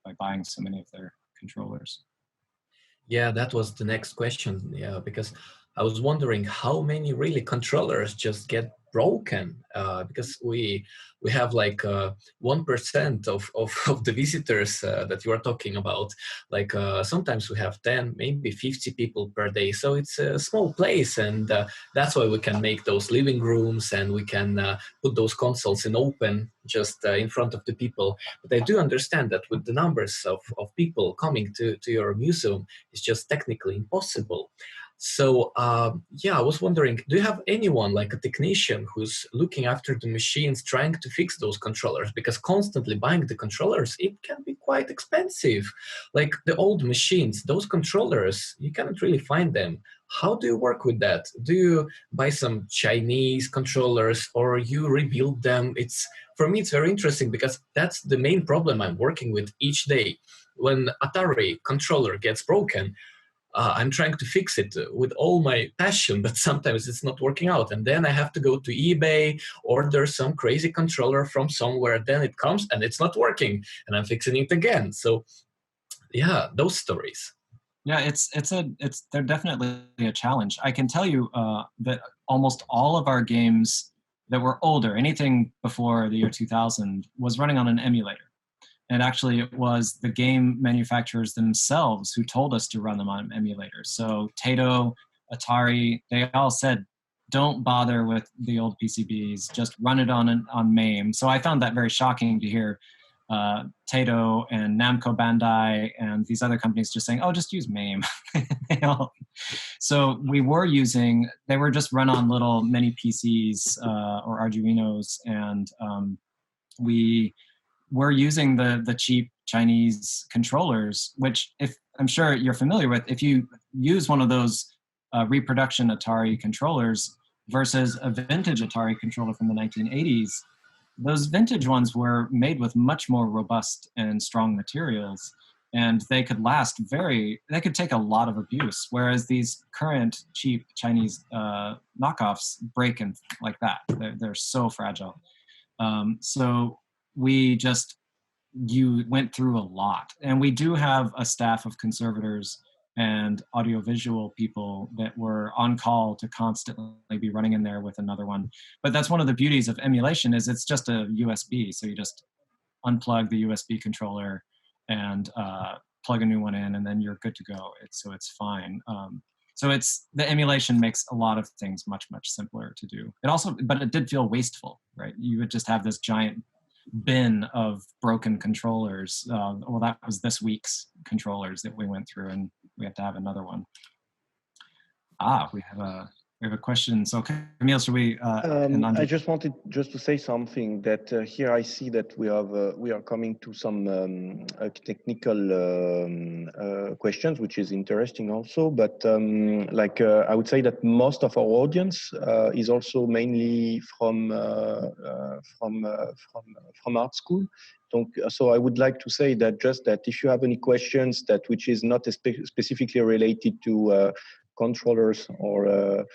by buying so many of their controllers. Yeah, that was the next question. Yeah, because I was wondering how many really controllers just get broken, because we have like 1% of the visitors that you are talking about. Like sometimes we have 10, maybe 50 people per day. So it's a small place, and that's why we can make those living rooms and we can put those consoles in open just in front of the people. But I do understand that with the numbers of people coming to your museum, it's just technically impossible. So yeah, I was wondering, do you have anyone like a technician who's looking after the machines, trying to fix those controllers? Because constantly buying the controllers, it can be quite expensive. Like the old machines, those controllers, you cannot really find them. How do you work with that? Do you buy some Chinese controllers or you rebuild them? For me, it's very interesting because that's the main problem I'm working with each day. When Atari controller gets broken, I'm trying to fix it with all my passion, but sometimes it's not working out. And then I have to go to eBay, order some crazy controller from somewhere, then it comes and it's not working and I'm fixing it again. So yeah, those stories. Yeah, they're definitely a challenge. I can tell you that almost all of our games that were older, anything before the year 2000, was running on an emulator. And actually, it was the game manufacturers themselves who told us to run them on emulators. So Taito, Atari, they all said, don't bother with the old PCBs, just run it on MAME. So I found that very shocking to hear Taito and Namco Bandai and these other companies just saying, oh, just use MAME. So they were just run on little mini PCs or Arduinos, and we were using the cheap Chinese controllers, which, if I'm sure you're familiar with, if you use one of those reproduction Atari controllers versus a vintage Atari controller from the 1980s, those vintage ones were made with much more robust and strong materials, and they could they could take a lot of abuse, whereas these current cheap Chinese knockoffs break and like that. They're so fragile. So you went through a lot. And we do have a staff of conservators and audiovisual people that were on call to constantly be running in there with another one. But that's one of the beauties of emulation, is it's just a USB. So you just unplug the USB controller and plug a new one in, and then you're good to go. So it's fine. So the emulation makes a lot of things much, much simpler to do. But it did feel wasteful, right? You would just have this giant bin of broken controllers. Well, that was this week's controllers that we went through, and we have to have another one. We have a question. So Camille, should we? I just wanted to say something that here I see that we are coming to some technical questions, which is interesting also. But I would say that most of our audience is also mainly from art school. So I would like to say that just that if you have any questions which is not specifically related to controllers or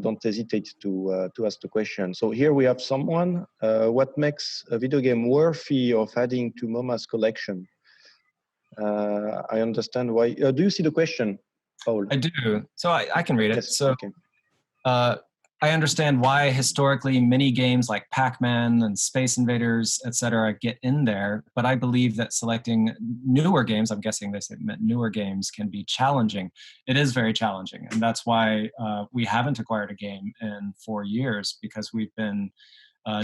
don't hesitate to ask the question. So here we have someone. What makes a video game worthy of adding to MoMA's collection? I understand why. Do you see the question, Paul? I do. So I can read it. Yes, so. Okay. I understand why historically many games like Pac-Man and Space Invaders, etc., get in there, but I believe that selecting newer games, I'm guessing this meant newer games, can be challenging. It is very challenging, and that's why we haven't acquired a game in 4 years, because we've been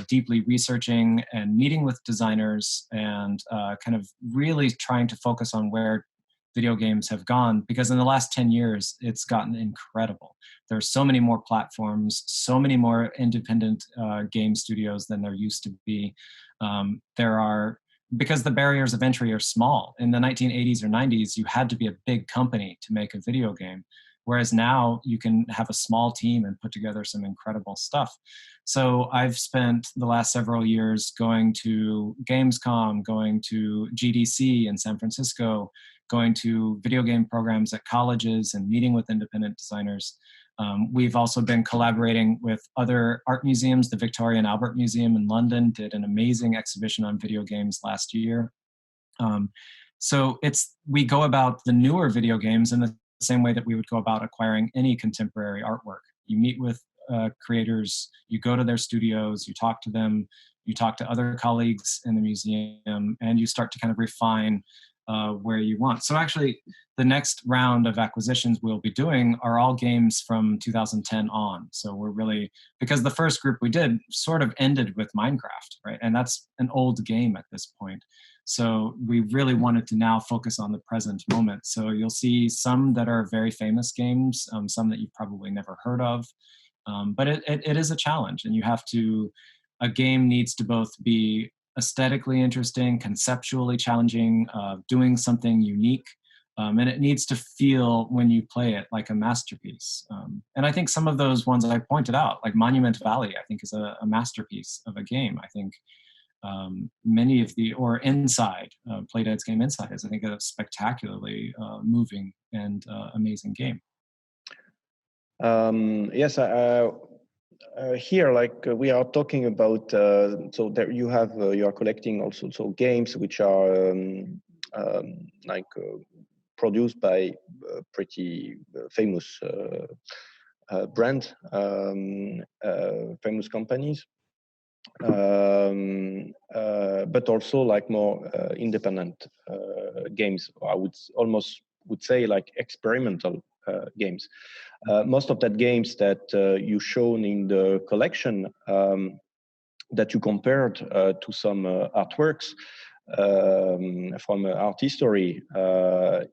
deeply researching and meeting with designers and kind of really trying to focus on where video games have gone, because in the last 10 years, it's gotten incredible. There are so many more platforms, so many more independent game studios than there used to be. Because the barriers of entry are small. In the 1980s or 90s, you had to be a big company to make a video game. Whereas now you can have a small team and put together some incredible stuff. So I've spent the last several years going to Gamescom, going to GDC in San Francisco, going to video game programs at colleges and meeting with independent designers. We've also been collaborating with other art museums. The Victoria and Albert Museum in London did an amazing exhibition on video games last year. So we go about the newer video games in the same way that we would go about acquiring any contemporary artwork. You meet with creators, you go to their studios, you talk to them, you talk to other colleagues in the museum, and you start to kind of refine where you want. So actually, the next round of acquisitions we'll be doing are all games from 2010 on. So we're really, because the first group we did sort of ended with Minecraft, right? And that's an old game at this point. So we really wanted to now focus on the present moment. So you'll see some that are very famous games, some that you've probably never heard of. But it is a challenge, and a game needs to both be aesthetically interesting, conceptually challenging, doing something unique, and it needs to feel when you play it like a masterpiece. And I think some of those ones I pointed out, like Monument Valley, I think is a masterpiece of a game. I think many of or Inside, Playdead's game Inside is, I think, a spectacularly moving and amazing game. Yes, here, we are talking about, so there you are collecting also games which are produced by pretty famous brand, famous companies, but also more independent games. I would almost say experimental games. Most of that games that you shown in the collection that you compared to some artworks from art history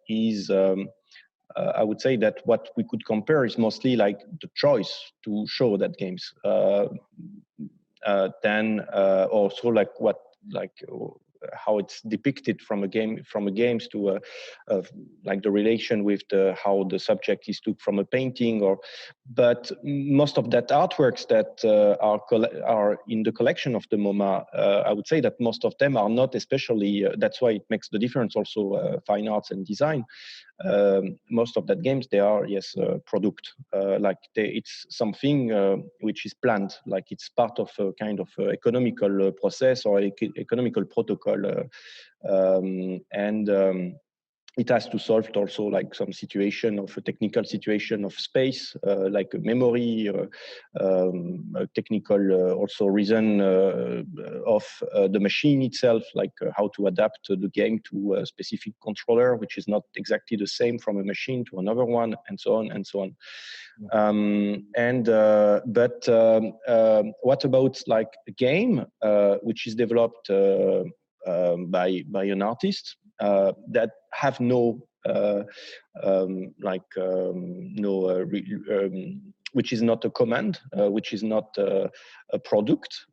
is I would say that what we could compare is mostly the choice to show that games then also how it's depicted from games to the relation with how the subject is took from a painting, but most of that artworks that are in the collection of the MoMA, I would say that most of them are not especially. That's why it makes the difference also fine arts and design. Most of that games, they are product it's something which is planned, it's part of a kind of economical process or economical protocol, and it has to solve also some situation of a technical situation of space, like a memory, a technical also reason of the machine itself, how to adapt the game to a specific controller, which is not exactly the same from a machine to another one, and so on and so on. What about a game which is developed by an artist that have no which is not a command, which is not a product,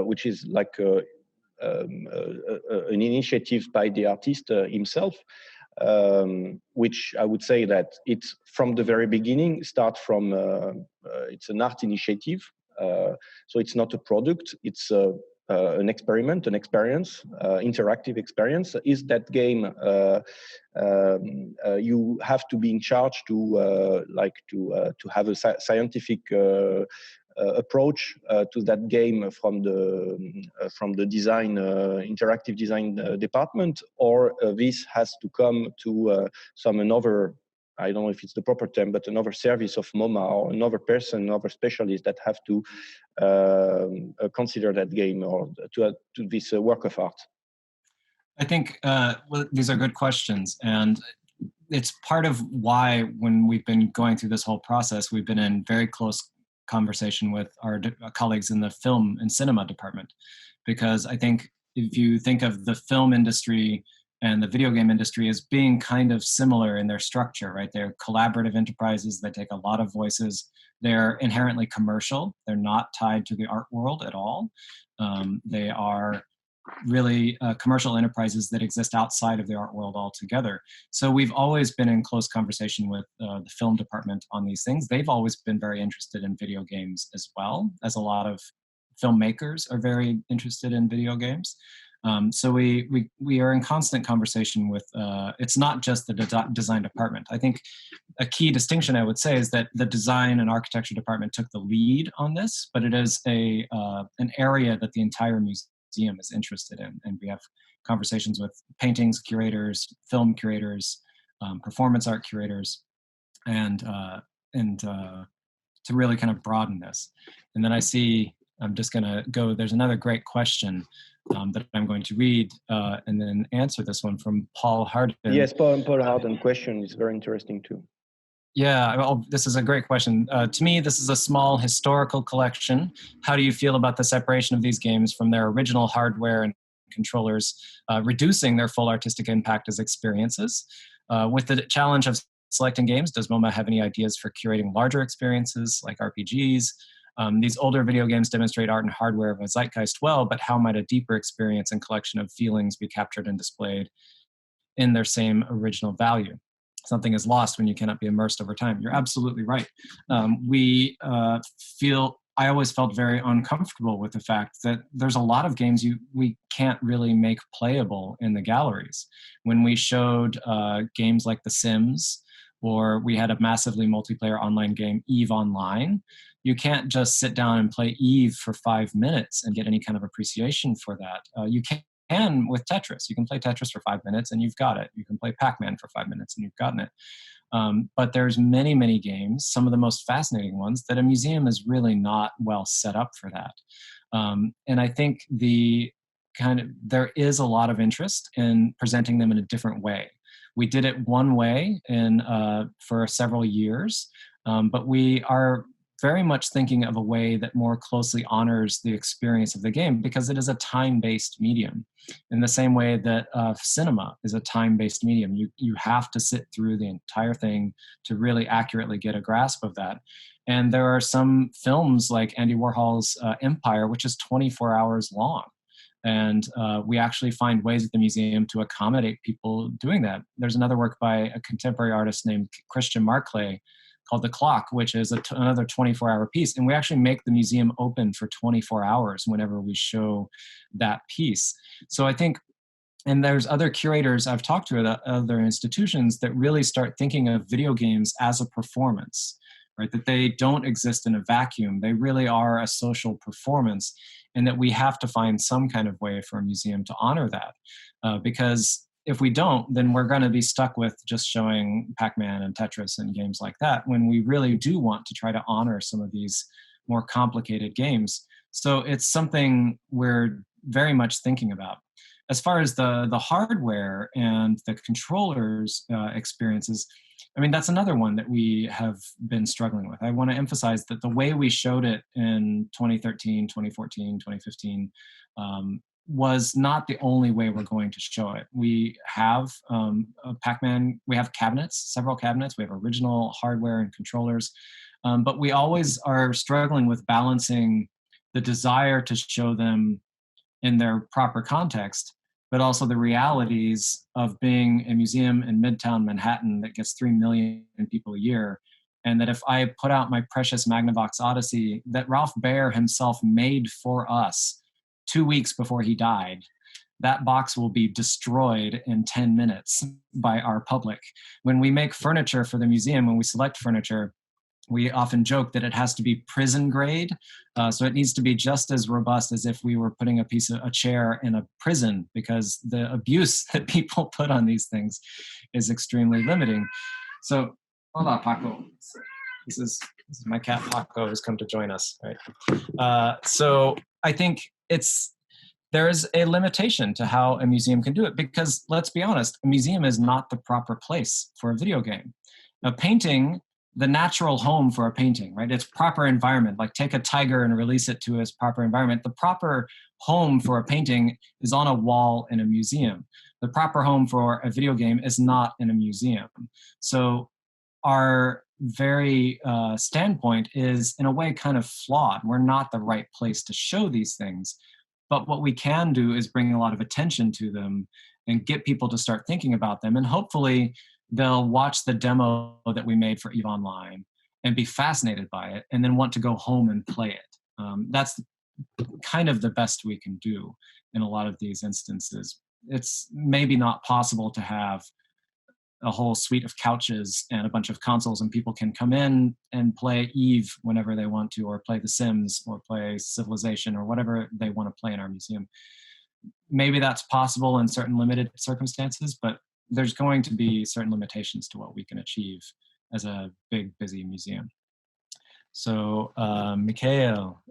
which is like an initiative by the artist himself, which I would say that it's from the very beginning, start from, it's an art initiative. So it's not a product, it's an experiment, an experience, interactive experience. Is that game, you have to be in charge to have a scientific approach to that game from the design, interactive design department, or this has to come to another, I don't know if it's the proper term, but another service of MoMA or another person, another specialist that have to consider that game or to this work of art? I think these are good questions, and it's part of why, when we've been going through this whole process, we've been in very close conversation with our colleagues in the film and cinema department, because I think if you think of the film industry and the video game industry as being kind of similar in their structure, right? They're collaborative enterprises that take a lot of voices. They're inherently commercial. They're not tied to the art world at all. They are really commercial enterprises that exist outside of the art world altogether. So we've always been in close conversation with the film department on these things. They've always been very interested in video games as well, as a lot of filmmakers are very interested in video games. So we are in constant conversation with, it's not just the design department. I think a key distinction I would say is that the design and architecture department took the lead on this, but it is an area that the entire museum is interested in. And we have conversations with paintings curators, film curators, performance art curators, and to really kind of broaden this. And then I see, I'm just gonna go, there's another great question that I'm going to read and then answer this one from Paul Harden. Yes, Paul Harden question is very interesting too. Yeah, well, this is a great question. To me, this is a small historical collection. How do you feel about the separation of these games from their original hardware and controllers, reducing their full artistic impact as experiences? With the challenge of selecting games, does MoMA have any ideas for curating larger experiences like RPGs? These older video games demonstrate art and hardware of a zeitgeist well, but how might a deeper experience and collection of feelings be captured and displayed in their same original value? Something is lost when you cannot be immersed over time. You're absolutely right. I always felt very uncomfortable with the fact that there's a lot of games we can't really make playable in the galleries. When we showed games like The Sims, or we had a massively multiplayer online game, EVE Online, you can't just sit down and play EVE for 5 minutes and get any kind of appreciation for that. You can with Tetris. You can play Tetris for 5 minutes and you've got it. You can play Pac-Man for 5 minutes and you've gotten it. But there's many, many games, some of the most fascinating ones, that a museum is really not well set up for that. And I think there is a lot of interest in presenting them in a different way. We did it one way for several years, but we are very much thinking of a way that more closely honors the experience of the game, because it is a time-based medium. In the same way that cinema is a time-based medium, you have to sit through the entire thing to really accurately get a grasp of that. And there are some films like Andy Warhol's Empire, which is 24 hours long. And we actually find ways at the museum to accommodate people doing that. There's another work by a contemporary artist named Christian Marclay called The Clock, which is another 24-hour piece. And we actually make the museum open for 24 hours whenever we show that piece. So I think, and there's other curators I've talked to at other institutions that really start thinking of video games as a performance, right? That they don't exist in a vacuum. They really are a social performance, and that we have to find some kind of way for a museum to honor that. Because if we don't, then we're going to be stuck with just showing Pac-Man and Tetris and games like that, when we really do want to try to honor some of these more complicated games. So it's something we're very much thinking about. As far as the hardware and the controllers experiences, I mean, that's another one that we have been struggling with. I want to emphasize that the way we showed it in 2013, 2014, 2015, was not the only way we're going to show it. We have a Pac-Man, we have cabinets, several cabinets, we have original hardware and controllers, but we always are struggling with balancing the desire to show them in their proper context, but also the realities of being a museum in Midtown Manhattan that gets 3 million people a year. And that if I put out my precious Magnavox Odyssey that Ralph Baer himself made for us 2 weeks before he died, that box will be destroyed in 10 minutes by our public. When we make furniture for the museum, when we select furniture, we often joke that it has to be prison grade. So it needs to be just as robust as if we were putting a chair in a prison, because the abuse that people put on these things is extremely limiting. So, hold on, Paco. This is my cat Paco has come to join us, right? So I think there is a limitation to how a museum can do it, because let's be honest, a museum is not the proper place for a video game. A painting, the natural home for a painting, right? Its proper environment, like take a tiger and release it to its proper environment. The proper home for a painting is on a wall in a museum. The proper home for a video game is not in a museum. So our very standpoint is in a way kind of flawed. We're not the right place to show these things. But what we can do is bring a lot of attention to them and get people to start thinking about them. And hopefully they'll watch the demo that we made for EVE Online and be fascinated by it and then want to go home and play it. That's kind of the best we can do in a lot of these instances. It's maybe not possible to have a whole suite of couches and a bunch of consoles and people can come in and play EVE whenever they want to, or play The Sims, or play Civilization, or whatever they want to play in our museum. Maybe that's possible in certain limited circumstances, but there's going to be certain limitations to what we can achieve as a big, busy museum. So, Mikhail,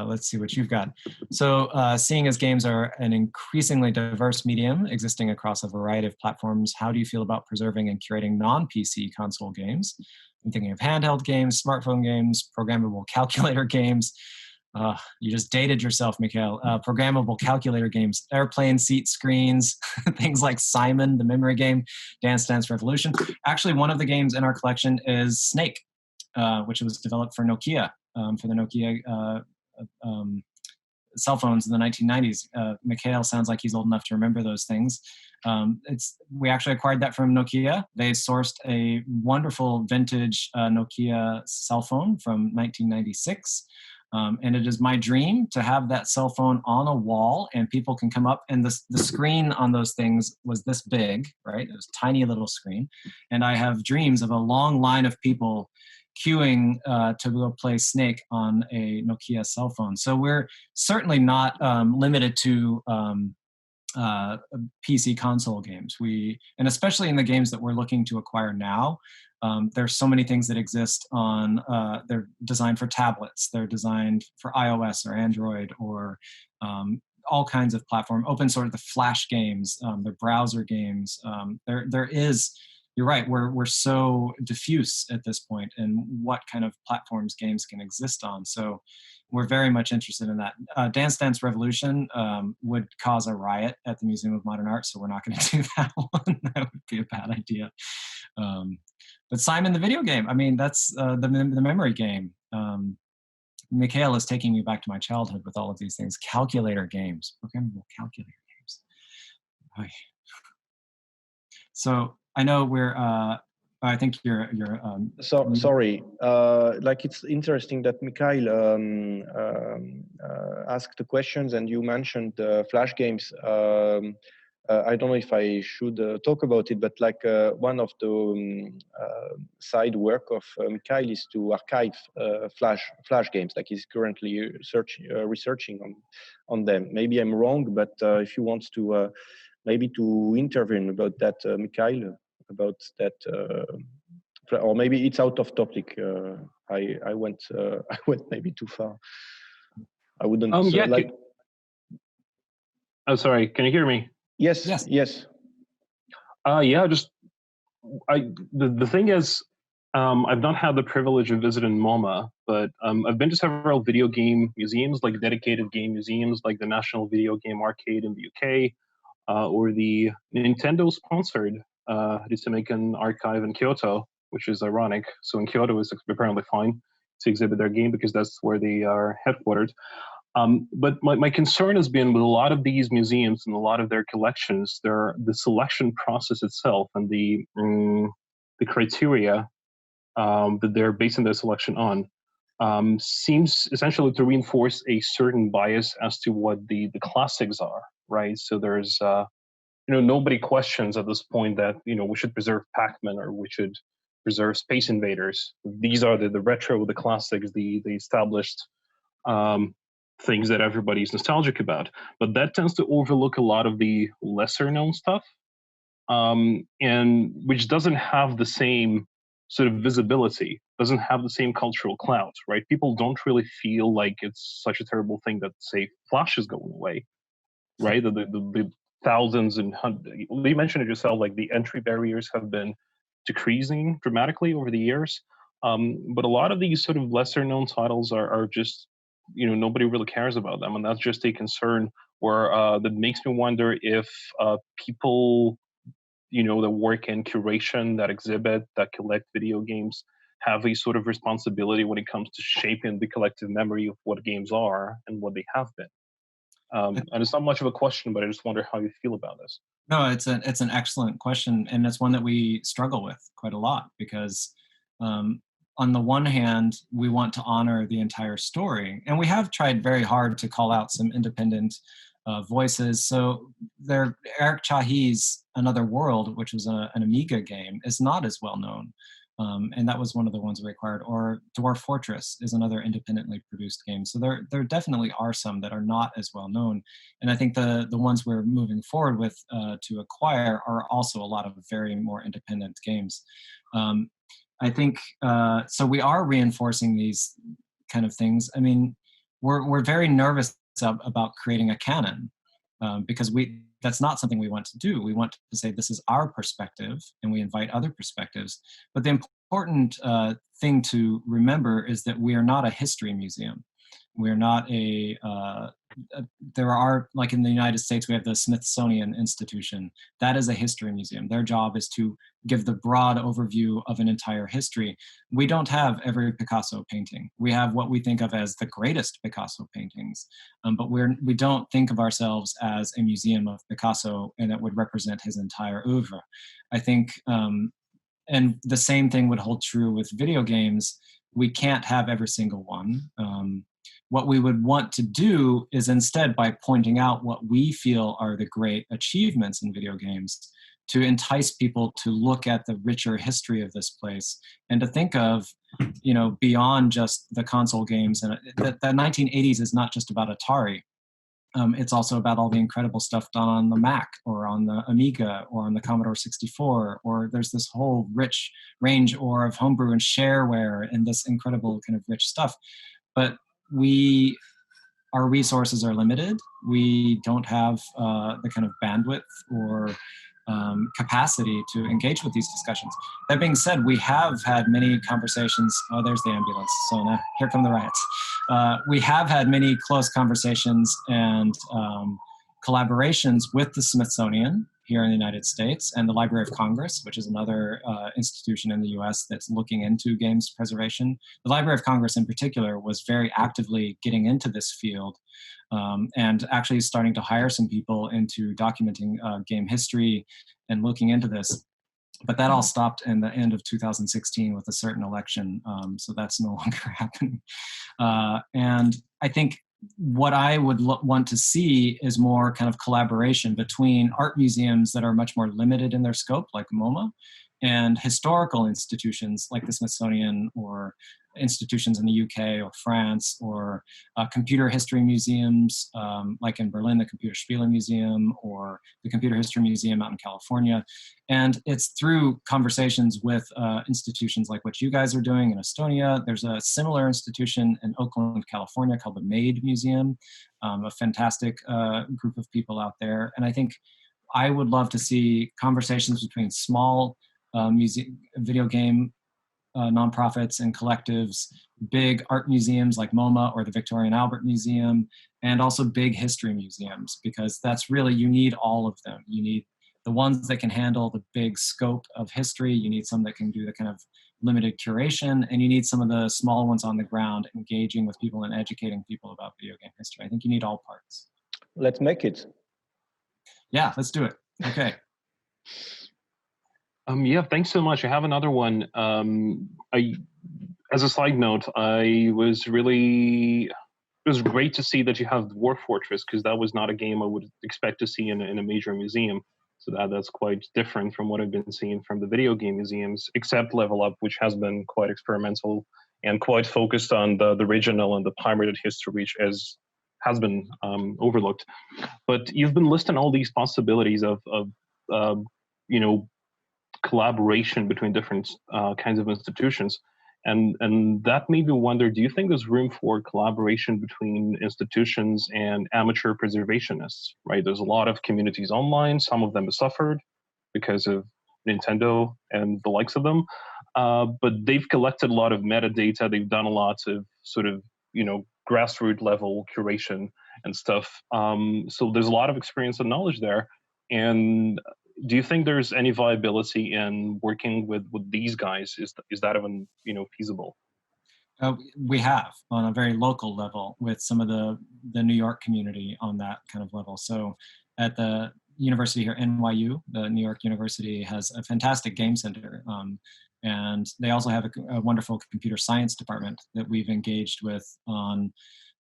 let's see what you've got. So, seeing as games are an increasingly diverse medium existing across a variety of platforms, how do you feel about preserving and curating non-PC console games? I'm thinking of handheld games, smartphone games, programmable calculator games. You just dated yourself, Mikhail. Programmable calculator games, airplane seat screens, things like Simon, the memory game, Dance Dance Revolution. Actually, one of the games in our collection is Snake, which was developed for Nokia, for the Nokia cell phones in the 1990s. Mikhail sounds like he's old enough to remember those things. We actually acquired that from Nokia. They sourced a wonderful vintage Nokia cell phone from 1996. And it is my dream to have that cell phone on a wall and people can come up, and the screen on those things was this big, right? It was a tiny little screen. And I have dreams of a long line of people queuing to go play Snake on a Nokia cell phone. So we're certainly not limited to PC console games. And especially in the games that we're looking to acquire now, there's so many things that exist on, they're designed for tablets, they're designed for iOS or Android or all kinds of platform, open source, the Flash games, the browser games. There is, you're right, we're so diffuse at this point in what kind of platforms games can exist on. So we're very much interested in that. Dance Dance Revolution would cause a riot at the Museum of Modern Art, so we're not going to do that one. That would be a bad idea. But Simon the video game, I mean, that's the memory game. Mikhail is taking me back to my childhood with all of these things. Calculator games, programmable calculator games. Oy. So I know we're, I think you're sorry. Like, it's interesting that Mikhail asked the questions and you mentioned Flash games. I don't know if I should talk about it, but like one of the side work of Mikhail is to archive Flash games. Like, he's currently researching on them. Maybe I'm wrong, but if you want to maybe to intervene about that, Mikhail, about that, or maybe it's out of topic. I went maybe too far. I wouldn't. Yeah. Oh, sorry. Can you hear me? Yes. Yeah. The thing is, I've not had the privilege of visiting MoMA, but I've been to several video game museums, like dedicated game museums, like the National Video Game Arcade in the UK, or the Nintendo-sponsored Ritsumeikan Archive in Kyoto, which is ironic. So in Kyoto, it's apparently fine to exhibit their game because that's where they are headquartered. But my concern has been with a lot of these museums and a lot of their collections, the selection process itself and the criteria that they're basing their selection on seems essentially to reinforce a certain bias as to what the classics are, right? So there's nobody questions at this point that we should preserve Pac-Man or we should preserve Space Invaders. These are the retro, the classics, the established things that everybody's nostalgic about. But that tends to overlook a lot of the lesser known stuff, and which doesn't have the same sort of visibility, doesn't have the same cultural clout, right? People don't really feel like it's such a terrible thing that, say, Flash is going away, right? The thousands and hundreds, you mentioned it yourself, like the entry barriers have been decreasing dramatically over the years. But a lot of these sort of lesser known titles are just, nobody really cares about them. And that's just a concern where that makes me wonder if people, that work in curation, that exhibit, that collect video games, have a sort of responsibility when it comes to shaping the collective memory of what games are and what they have been. And it's not much of a question, but I just wonder how you feel about this. No, it's an excellent question, and it's one that we struggle with quite a lot because on the one hand, we want to honor the entire story, and we have tried very hard to call out some independent voices. So Eric Chahi's Another World, which was an Amiga game, is not as well known. And that was one of the ones we acquired. Or Dwarf Fortress is another independently produced game. So there definitely are some that are not as well known. And I think the ones we're moving forward with to acquire are also a lot of very more independent games. I think, so we are reinforcing these kind of things. I mean, we're very nervous about creating a canon because that's not something we want to do. We want to say this is our perspective and we invite other perspectives. But the important thing to remember is that we are not a history museum. We're not there are, like in the United States, we have the Smithsonian Institution. That is a history museum. Their job is to give the broad overview of an entire history. We don't have every Picasso painting. We have what we think of as the greatest Picasso paintings, but we don't think of ourselves as a museum of Picasso and that would represent his entire oeuvre. I think, and the same thing would hold true with video games. We can't have every single one. What we would want to do is instead, by pointing out what we feel are the great achievements in video games, to entice people to look at the richer history of this place and to think of, beyond just the console games. And the 1980s is not just about Atari. It's also about all the incredible stuff done on the Mac or on the Amiga or on the Commodore 64, or there's this whole rich range or of homebrew and shareware and this incredible kind of rich stuff. But our resources are limited. We don't have the kind of bandwidth or capacity to engage with these discussions. That being said, we have had many conversations. Oh, there's the ambulance. So now here come the riots. We have had many close conversations and collaborations with the Smithsonian here in the United States and the Library of Congress, which is another institution in the US that's looking into games preservation. The Library of Congress in particular was very actively getting into this field and actually starting to hire some people into documenting game history and looking into this. But that all stopped in the end of 2016 with a certain election, so that's no longer happening. And I think what I would want to see is more kind of collaboration between art museums that are much more limited in their scope, like MoMA, and historical institutions like the Smithsonian or institutions in the UK or France, or computer history museums, like in Berlin, the Computerspiele Museum, or the Computer History Museum out in California. And it's through conversations with institutions like what you guys are doing in Estonia. There's a similar institution in Oakland, California called the MADE Museum, a fantastic group of people out there. And I think I would love to see conversations between small video game nonprofits and collectives, big art museums like MoMA or the Victoria and Albert Museum, and also big history museums, because that's really, you need all of them. You need the ones that can handle the big scope of history. You need some that can do the kind of limited curation, and you need some of the small ones on the ground engaging with people and educating people about video game history. I think you need all parts. Let's make it. Yeah, let's do it. Okay. Yeah, thanks so much. I have another one. As a side note, it was great to see that you have Dwarf Fortress, because that was not a game I would expect to see in a major museum. So that's quite different from what I've been seeing from the video game museums, except LVLup, which has been quite experimental and quite focused on the original and the pirated history, which has been overlooked. But you've been listing all these possibilities of collaboration between different kinds of institutions. And that made me wonder, do you think there's room for collaboration between institutions and amateur preservationists, right? There's a lot of communities online. Some of them have suffered because of Nintendo and the likes of them. But they've collected a lot of metadata. They've done a lot of sort of, grassroots level curation and stuff. So there's a lot of experience and knowledge there. And do you think there's any viability in working with these guys? Is that even feasible? We have on a very local level with some of the New York community on that kind of level. So at the university here, NYU, the New York University has a fantastic game center. And they also have a wonderful computer science department that we've engaged with on,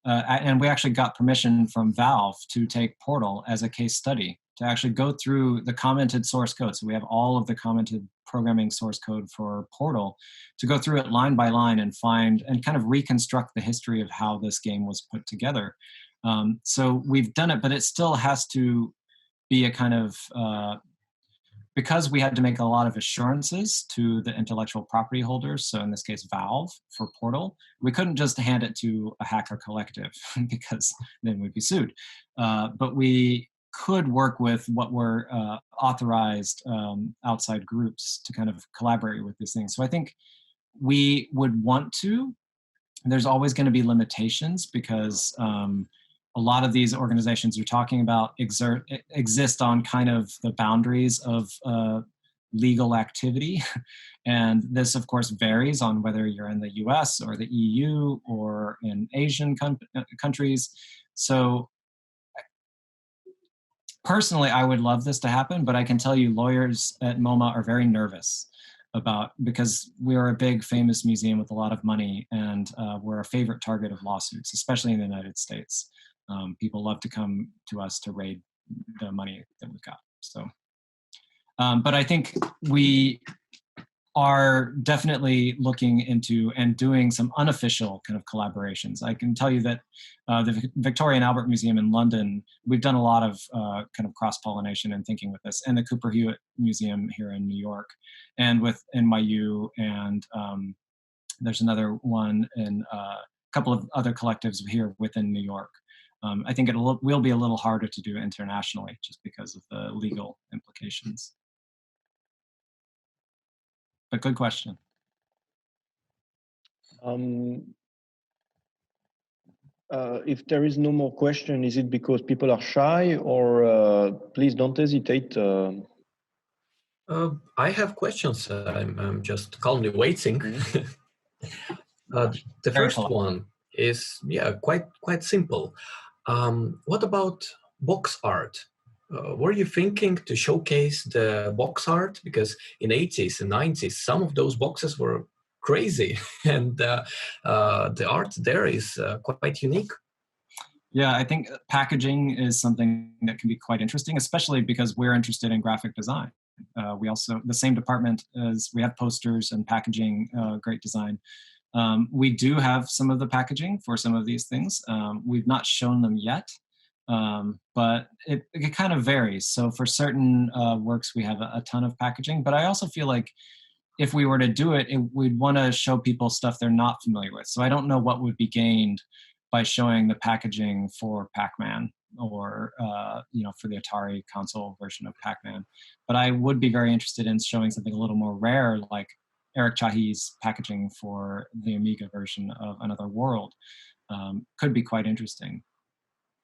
and we actually got permission from Valve to take Portal as a case study, to actually go through the commented source code. So we have all of the commented programming source code for Portal, to go through it line by line and find and kind of reconstruct the history of how this game was put together. So we've done it, but it still has to be a kind of, because we had to make a lot of assurances to the intellectual property holders, so in this case Valve for Portal, we couldn't just hand it to a hacker collective because then we'd be sued. But we could work with what were authorized outside groups to kind of collaborate with these things. So I think we would want to. There's always going to be limitations, because a lot of these organizations you're talking about exist on kind of the boundaries of legal activity. And this, of course, varies on whether you're in the US or the EU or in Asian countries. So personally, I would love this to happen, but I can tell you lawyers at MoMA are very nervous because we are a big famous museum with a lot of money, and we're a favorite target of lawsuits, especially in the United States. People love to come to us to raid the money that we've got. So, but I think we are definitely looking into and doing some unofficial kind of collaborations. I can tell you that the Victoria and Albert Museum in London, we've done a lot of kind of cross-pollination and thinking with this, and the Cooper Hewitt Museum here in New York, and with NYU, and there's another one in a couple of other collectives here within New York. I think will be a little harder to do internationally just because of the legal implications. But good question. If there is no more question, is it because people are shy, or please don't hesitate? I have questions. I'm just calmly waiting. The first one is quite simple. What about box art? Were you thinking to showcase the box art? Because in 80s and 90s, some of those boxes were crazy, and the art there is quite unique. Yeah, I think packaging is something that can be quite interesting, especially because we're interested in graphic design. We also, the same department as we have posters and packaging, great design. We do have some of the packaging for some of these things. We've not shown them yet, but it kind of varies. So for certain works, we have a ton of packaging, but I also feel like if we were to do it, we'd want to show people stuff they're not familiar with. So I don't know what would be gained by showing the packaging for Pac-Man or for the Atari console version of Pac-Man. But I would be very interested in showing something a little more rare, like Eric Chahi's packaging for the Amiga version of Another World could be quite interesting.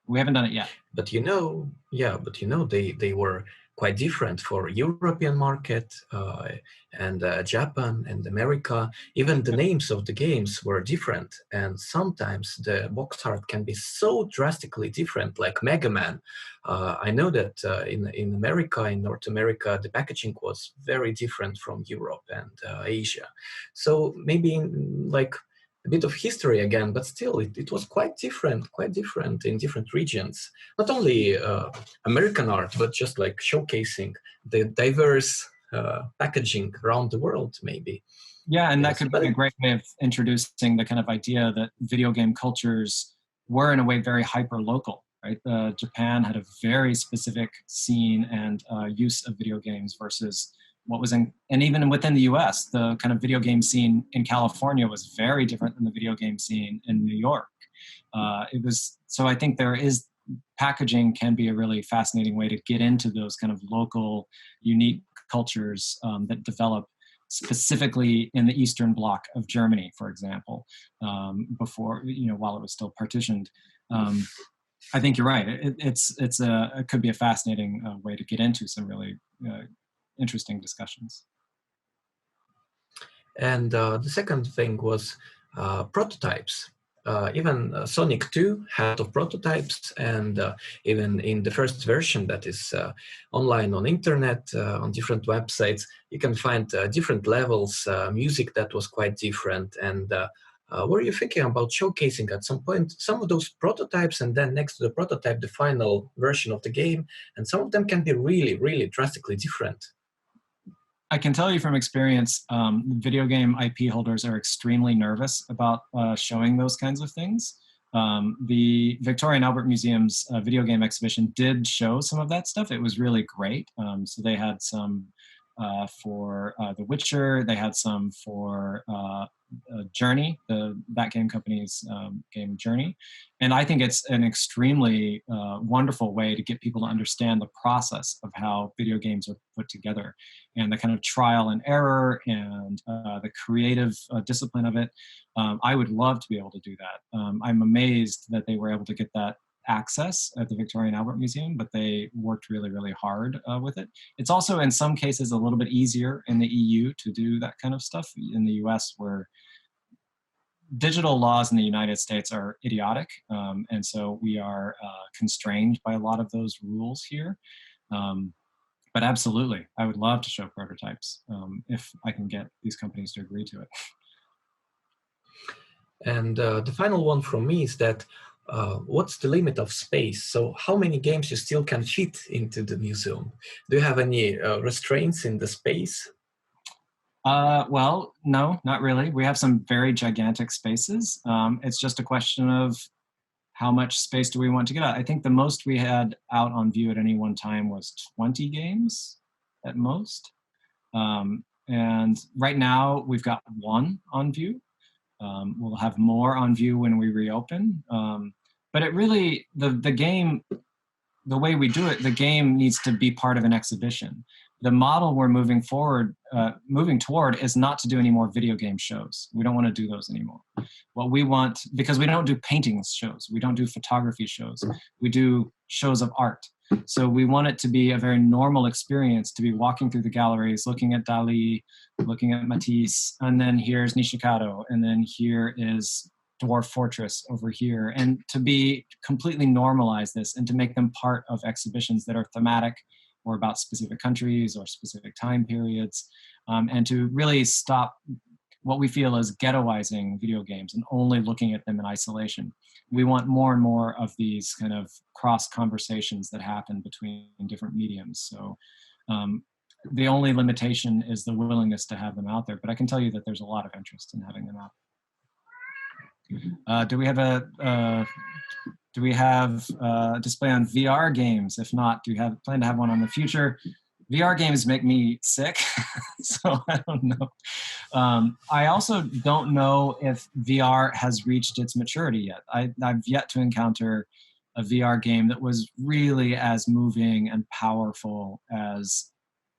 We haven't done it yet. But they were quite different for European market and Japan and America. Even the names of the games were different, and sometimes the box art can be so drastically different, like Mega Man. I know that in America, in North America, the packaging was very different from Europe and Asia. So maybe like a bit of history again, but still it was quite different in different regions. Not only American art, but just like showcasing the diverse packaging around the world, maybe. Yeah, and that could be a great way of introducing the kind of idea that video game cultures were in a way very hyper-local, right? Japan had a very specific scene and use of video games versus what was in, and even within the US, the kind of video game scene in California was very different than the video game scene in New York. So I think packaging can be a really fascinating way to get into those kind of local, unique cultures that develop specifically in the Eastern Bloc of Germany, for example, before, while it was still partitioned. I think you're right. It could be a fascinating way to get into some really interesting discussions. And the second thing was prototypes. Even Sonic 2 had a lot of prototypes, and even in the first version that is online on internet, on different websites, you can find different levels, music that was quite different. And were you thinking about showcasing at some point some of those prototypes, and then next to the prototype, the final version of the game? And some of them can be really, really drastically different. I can tell you from experience, video game IP holders are extremely nervous about showing those kinds of things. The Victoria and Albert Museum's video game exhibition did show some of that stuff. It was really great. So they had some for The Witcher. They had some for Journey, that game company's game Journey. And I think it's an extremely wonderful way to get people to understand the process of how video games are put together and the kind of trial and error and the creative discipline of it. I would love to be able to do that. I'm amazed that they were able to get that access at the Victoria and Albert Museum, but they worked really, really hard with it. It's also in some cases a little bit easier in the EU to do that kind of stuff. In the US, where digital laws in the United States are idiotic, and so we are constrained by a lot of those rules here. But absolutely, I would love to show prototypes if I can get these companies to agree to it. And the final one from me is that what's the limit of space? So how many games you still can fit into the museum? Do you have any restraints in the space? Well, no, not really. We have some very gigantic spaces. It's just a question of how much space do we want to get out. I think the most we had out on view at any one time was 20 games at most. And right now we've got one on view. We'll have more on view when we reopen. But it really, the game, the way we do it, the game needs to be part of an exhibition. The model we're moving toward is not to do any more video game shows. We don't want to do those anymore. What we want, because we don't do paintings shows, we don't do photography shows, we do shows of art. So we want it to be a very normal experience to be walking through the galleries, looking at Dali, looking at Matisse, and then here's Nishikado, and then here is Dwarf Fortress over here, and to be completely normalize this and to make them part of exhibitions that are thematic or about specific countries or specific time periods, and to really stop what we feel is ghettoizing video games and only looking at them in isolation. We want more and more of these kind of cross conversations that happen between different mediums. So the only limitation is the willingness to have them out there, but I can tell you that there's a lot of interest in having them out. Do we have a display on VR games? If not, do you plan to have one on the future? VR games make me sick, so I don't know. I also don't know if VR has reached its maturity yet. I've yet to encounter a VR game that was really as moving and powerful as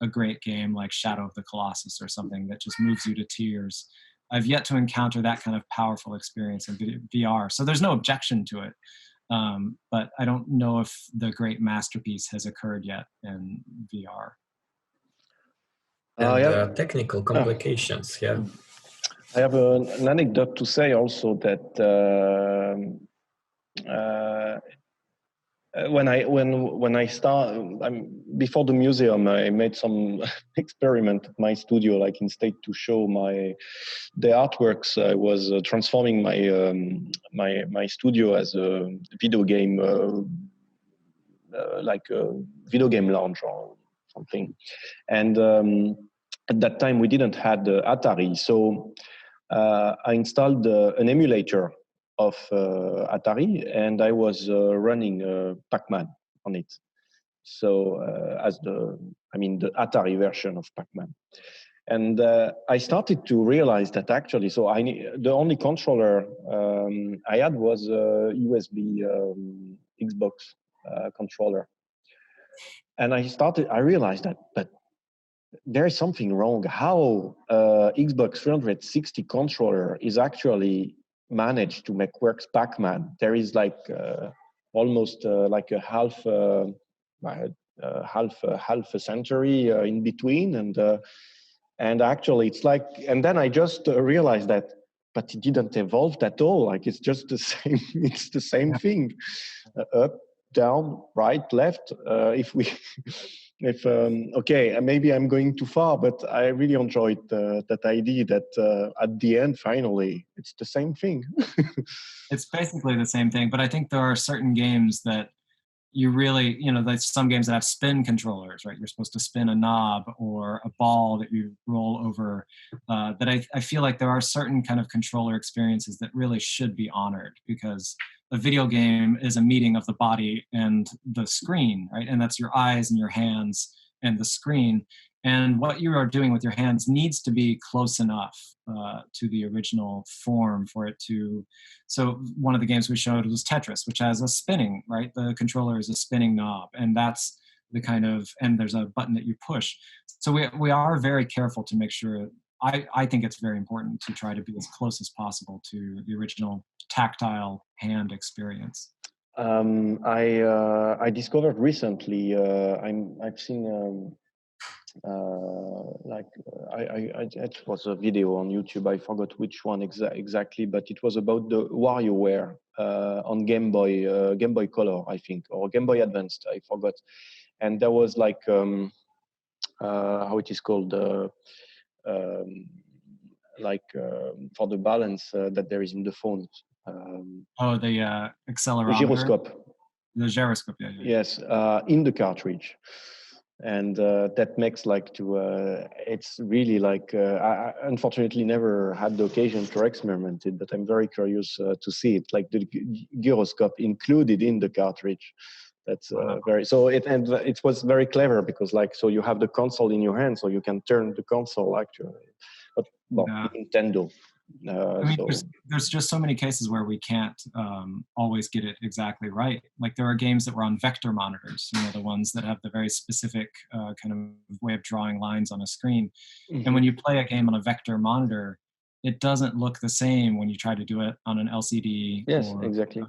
a great game like Shadow of the Colossus or something that just moves you to tears. I've yet to encounter that kind of powerful experience in VR. So there's no objection to it. But I don't know if the great masterpiece has occurred yet in VR. And technical complications, yeah. I have an anecdote to say also that when I start, before the museum, I made some experiment at my studio, like instead to show the artworks. I was transforming my studio as a video game, like a video game lounge or something. And at that time, we didn't have the Atari, so I installed an emulator of Atari, and I was running Pac-Man on it. So as the Atari version of Pac-Man. And I started to realize that actually, so the only controller I had was a USB Xbox controller. And I realized that, but there is something wrong. How Xbox 360 controller is actually managed to make works Pac-Man? There is like almost like a half a century in between, and actually it's like. And then I just realized that, but it didn't evolve at all. Like it's just the same. It's the same thing. Up, down, right, left. Okay, maybe I'm going too far, but I really enjoyed that idea that at the end, finally, it's the same thing. It's basically the same thing, but I think there are certain games that you really, there's some games that have spin controllers, right? You're supposed to spin a knob or a ball that you roll over. That I feel like there are certain kind of controller experiences that really should be honored, because a video game is a meeting of the body and the screen, right? And that's your eyes and your hands and the screen. And what you are doing with your hands needs to be close enough to the original form for it to. So one of the games we showed was Tetris, which has a spinning, right? The controller is a spinning knob, and that's the kind of, and there's a button that you push. So we are very careful to make sure. I think it's very important to try to be as close as possible to the original tactile hand experience. I discovered recently. I've seen. It was a video on YouTube. I forgot which one exactly, but it was about the WarioWare on Game Boy Color, I think, or Game Boy Advanced. I forgot. And there was like how it is called, for the balance that there is in the phone. The accelerometer. The gyroscope. The gyroscope, yeah. Yes, in the cartridge. And that makes it's really like, I unfortunately never had the occasion to experiment it, but I'm very curious to see it, like the gyroscope included in the cartridge. That's it was very clever, because so you have the console in your hand, so you can turn the console actually. But Nintendo. There's just so many cases where we can't always get it exactly right. Like there are games that were on vector monitors, the ones that have the very specific kind of way of drawing lines on a screen. Mm-hmm. And when you play a game on a vector monitor, it doesn't look the same when you try to do it on an LCD. Yes, exactly.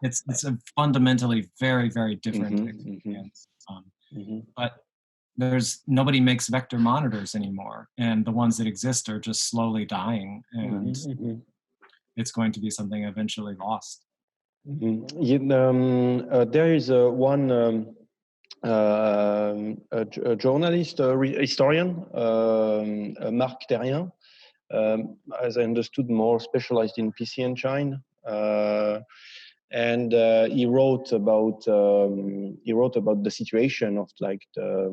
It's a fundamentally very, very different experience. But nobody makes vector monitors anymore, and the ones that exist are just slowly dying, and it's going to be something eventually lost. There is one a journalist, historian, Marc Terrien, as I understood, more specialized in PC Engine. And he wrote about the situation of like the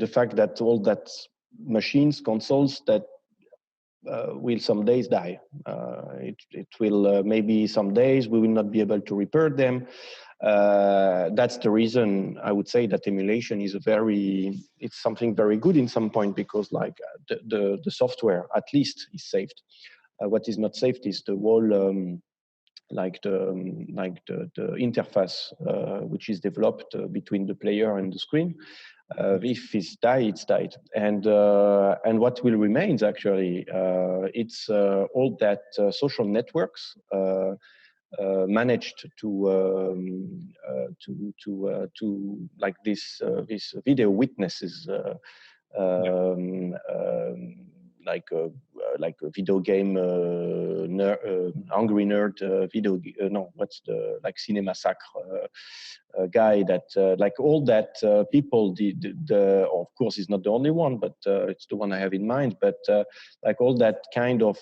fact that all that machines, consoles that will some days die. It will maybe some days we will not be able to repair them. That's the reason I would say that emulation is it's something very good in some point, because like the software at least is saved. What is not saved is the whole the interface which is developed between the player and the screen. If it's died, it's died, and what will remain is actually it's all that social networks managed to like this video witnesses like a video game Angry Nerd video no, what's the like Cinema Sacre guy that like all that people the of course he's not the only one, but it's the one I have in mind, but like all that kind of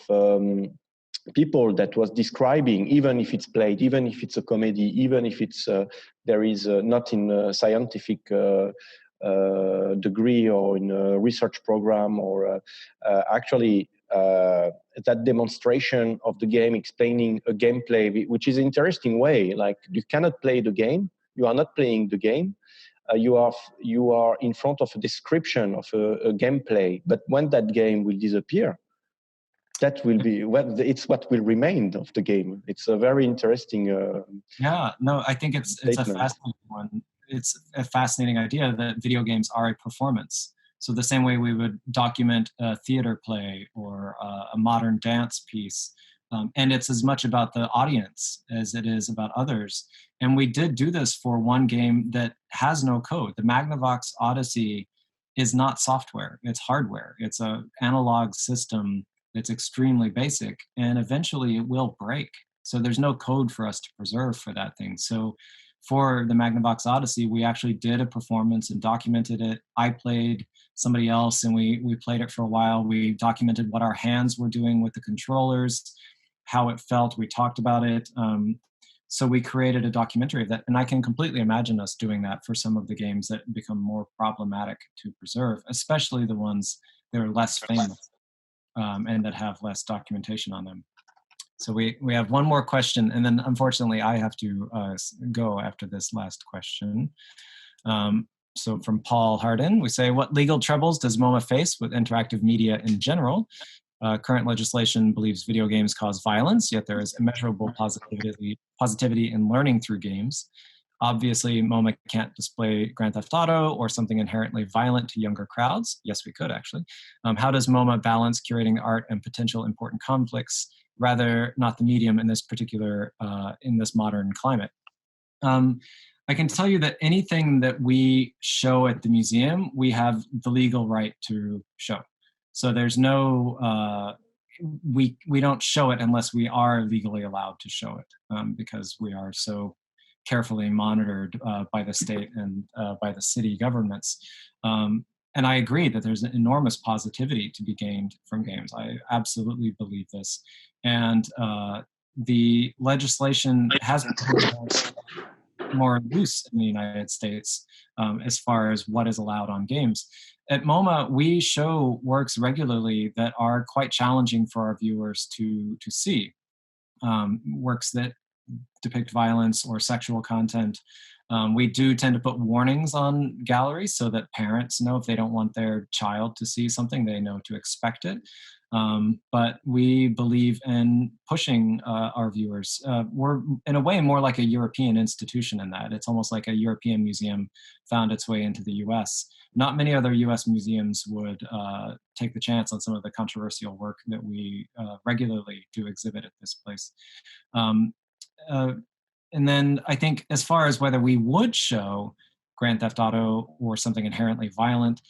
people that was describing, even if it's played, even if it's a comedy, even if it's there is not in a scientific degree or in a research program, or actually that demonstration of the game, explaining a gameplay, which is an interesting way. Like you cannot play the game, you are not playing the game. You are in front of a description of a gameplay, but when that game will disappear, that will be it's what will remain of the game. It's a very interesting. Yeah, no, I think it's a fascinating one. It's a fascinating idea that video games are a performance. So the same way we would document a theater play or a modern dance piece, and it's as much about the audience as it is about others. And we did do this for one game that has no code. The Magnavox Odyssey is not software; it's hardware. It's an analog system. It's extremely basic, and eventually it will break. So there's no code for us to preserve for that thing. So for the Magnavox Odyssey, we actually did a performance and documented it. I played somebody else, and we played it for a while. We documented what our hands were doing with the controllers, how it felt. We talked about it. So we created a documentary of that. And I can completely imagine us doing that for some of the games that become more problematic to preserve, especially the ones that are less famous. And that have less documentation on them. So we have one more question, and then unfortunately I have to go after this last question. So from Paul Hardin, we say, what legal troubles does MoMA face with interactive media in general? Current legislation believes video games cause violence, yet there is immeasurable positivity in learning through games. Obviously, MoMA can't display Grand Theft Auto or something inherently violent to younger crowds. Yes, we could, actually. How does MoMA balance curating art and potential important conflicts, rather not the medium in this particular, in this modern climate? I can tell you that anything that we show at the museum, we have the legal right to show. So there's no, we don't show it unless we are legally allowed to show it, because we are so carefully monitored by the state and by the city governments. And I agree that there's an enormous positivity to be gained from games. I absolutely believe this. And the legislation has become more loose in the United States as far as what is allowed on games. At MoMA, we show works regularly that are quite challenging for our viewers to see. Works that depict violence or sexual content. We do tend to put warnings on galleries so that parents know if they don't want their child to see something, they know to expect it. But we believe in pushing our viewers. We're in a way more like a European institution in that. It's almost like a European museum found its way into the US. Not many other US museums would take the chance on some of the controversial work that we regularly do exhibit at this place. And then I think as far as whether we would show Grand Theft Auto or something inherently violent,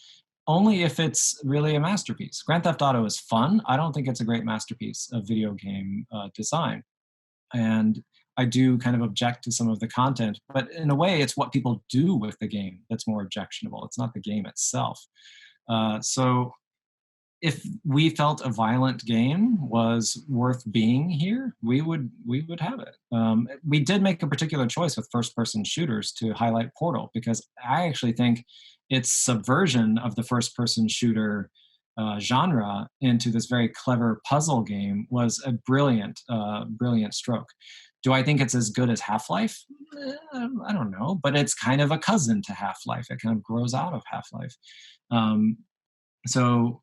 only if it's really a masterpiece. Grand Theft Auto is fun. I don't think it's a great masterpiece of video game design. And I do kind of object to some of the content, but in a way it's what people do with the game that's more objectionable. It's not the game itself. So if we felt a violent game was worth being here, we would have it. We did make a particular choice with first-person shooters to highlight Portal, because I actually think its subversion of the first-person shooter genre into this very clever puzzle game was a brilliant stroke. Do I think it's as good as Half-Life? I don't know, but it's kind of a cousin to Half-Life. It kind of grows out of Half-Life. So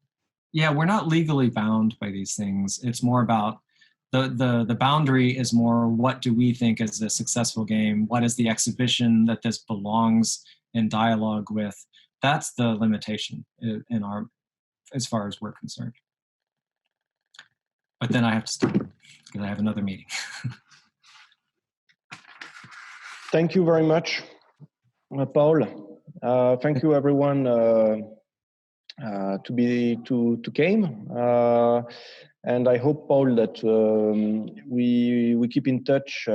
yeah, we're not legally bound by these things. It's more about the boundary is more, what do we think is a successful game? What is the exhibition that this belongs in dialogue with? That's the limitation in our, as far as we're concerned. But then I have to stop because I have another meeting. Thank you very much, Paul. Thank you everyone to came. And I hope, Paul, that we keep in touch.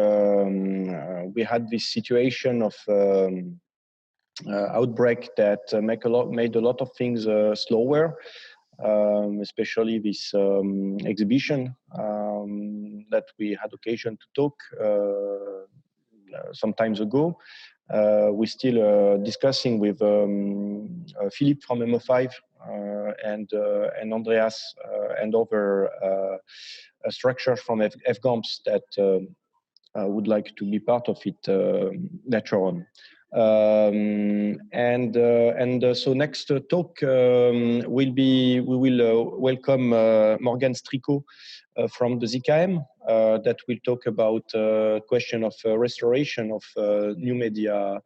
We had this situation of outbreak that made a lot of things slower, especially this exhibition that we had occasion to talk some times ago. We're still discussing with Philippe from MO5 and Andreas and other structures from FGAMPS that would like to be part of it later on. So next talk we will welcome Morgan Stricot from the ZKM that will talk about question of restoration of new media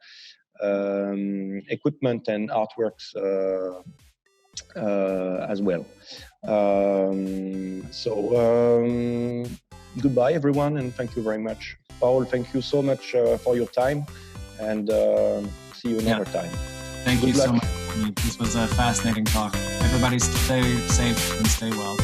equipment and artworks as well. Goodbye everyone, and thank you very much. Paul, thank you so much for your time, and see you another time. Thank you so much. This was a fascinating talk. Everybody stay safe and stay well.